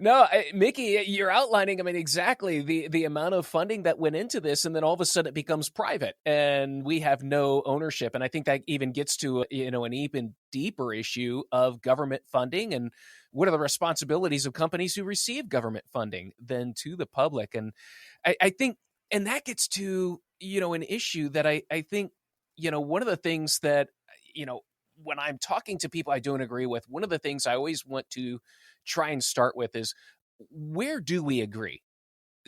No, Mickey, you're outlining, exactly the amount of funding that went into this, and then all of a sudden it becomes private and we have no ownership. And I think that even gets to, an even deeper issue of government funding and what are the responsibilities of companies who receive government funding than to the public. And I think, and that gets to, an issue that I think, one of the things that, when I'm talking to people I don't agree with, one of the things I always want to try and start with is, where do we agree?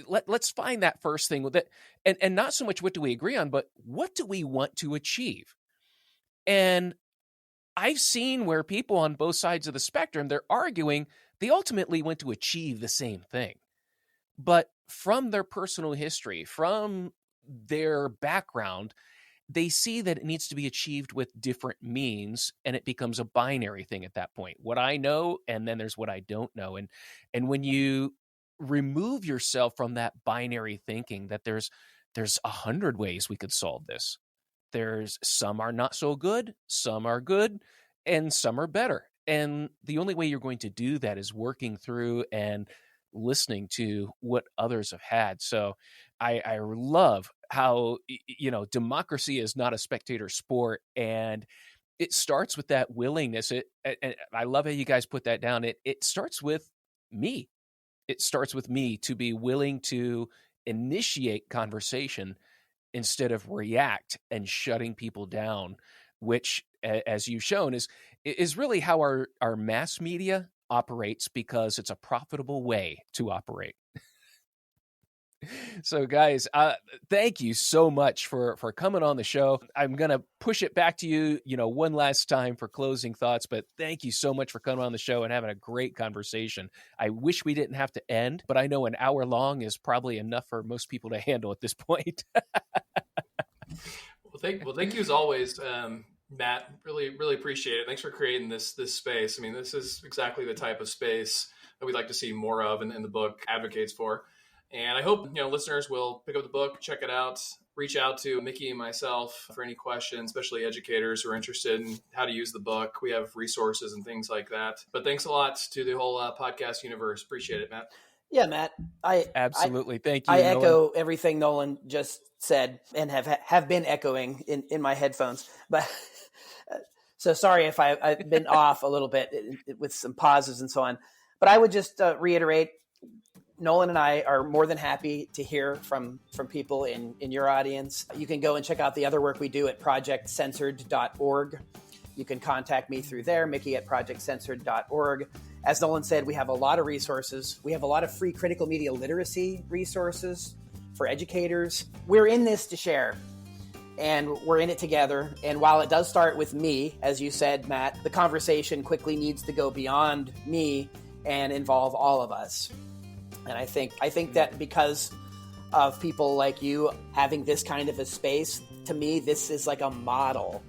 Let's find that first thing with it. And not so much what do we agree on, but what do we want to achieve? And I've seen where people on both sides of the spectrum, they're arguing they ultimately want to achieve the same thing. But from their personal history, from their background, they see that it needs to be achieved with different means, and it becomes a binary thing at that point. What I know, and then there's what I don't know. And when you remove yourself from that binary thinking that there's 100 ways we could solve this. There's some are not so good, some are good, and some are better. And the only way you're going to do that is working through and listening to what others have had. So I love how, democracy is not a spectator sport, and it starts with that willingness. And I love how you guys put that down. It starts with me. It starts with me to be willing to initiate conversation instead of react and shutting people down, which, as you've shown, is really how our mass media operates, because it's a profitable way to operate. So guys, thank you so much for coming on the show. I'm going to push it back to you, one last time for closing thoughts, but thank you so much for coming on the show and having a great conversation. I wish we didn't have to end, but I know an hour long is probably enough for most people to handle at this point. Well, thank you as always, Matt. Really appreciate it. Thanks for creating this space. This is exactly the type of space that we'd like to see more of, and the book advocates for. And I hope, listeners will pick up the book, check it out, reach out to Mickey and myself for any questions, especially educators who are interested in how to use the book. We have resources and things like that. But thanks a lot to the whole podcast universe. Appreciate it, Matt. Yeah, Matt. Absolutely. Thank you. I Nolan. echo everything Nolan just said and have been echoing in my headphones. But so sorry if I've been off a little bit with some pauses and so on. But I would just reiterate, Nolan and I are more than happy to hear from people in your audience. You can go and check out the other work we do at projectcensored.org. You can contact me through there, Mickey at projectcensored.org. As Nolan said, we have a lot of resources. We have a lot of free critical media literacy resources for educators. We're in this to share, and we're in it together. And while it does start with me, as you said, Matt, the conversation quickly needs to go beyond me and involve all of us. And I think that because of people like you having this kind of a space, to me, this is like a model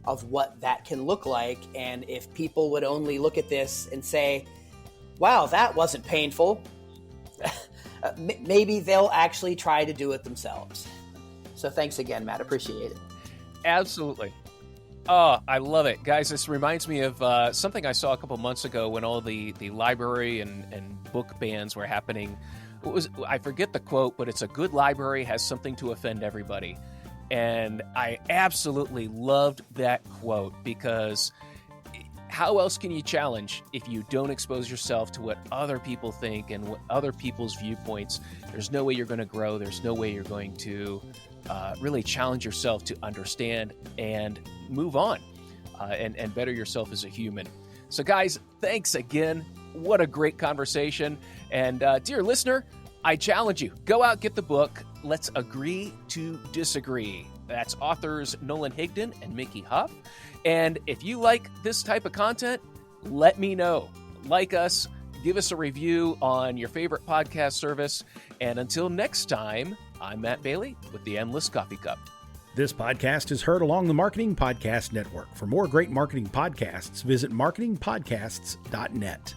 of what that can look like. And if people would only look at this and say, wow, that wasn't painful, maybe they'll actually try to do it themselves. So thanks again, Matt. Appreciate it. Absolutely. Oh, I love it. Guys, this reminds me of something I saw a couple months ago when all the library and book bans were happening. I forget the quote, but it's a good library has something to offend everybody. And I absolutely loved that quote, because how else can you challenge if you don't expose yourself to what other people think and what other people's viewpoints? There's no way you're going to grow. There's no way you're going to really challenge yourself to understand and move on and better yourself as a human. So guys, thanks again. What a great conversation. And dear listener, I challenge you, go out, get the book. Let's agree to disagree. That's authors Nolan Hidgon and Mickey Huff. And if you like this type of content, let me know. Like us, give us a review on your favorite podcast service. And until next time, I'm Matt Bailey with the Endless Coffee Cup. This podcast is heard along the Marketing Podcast Network. For more great marketing podcasts, visit marketingpodcasts.net.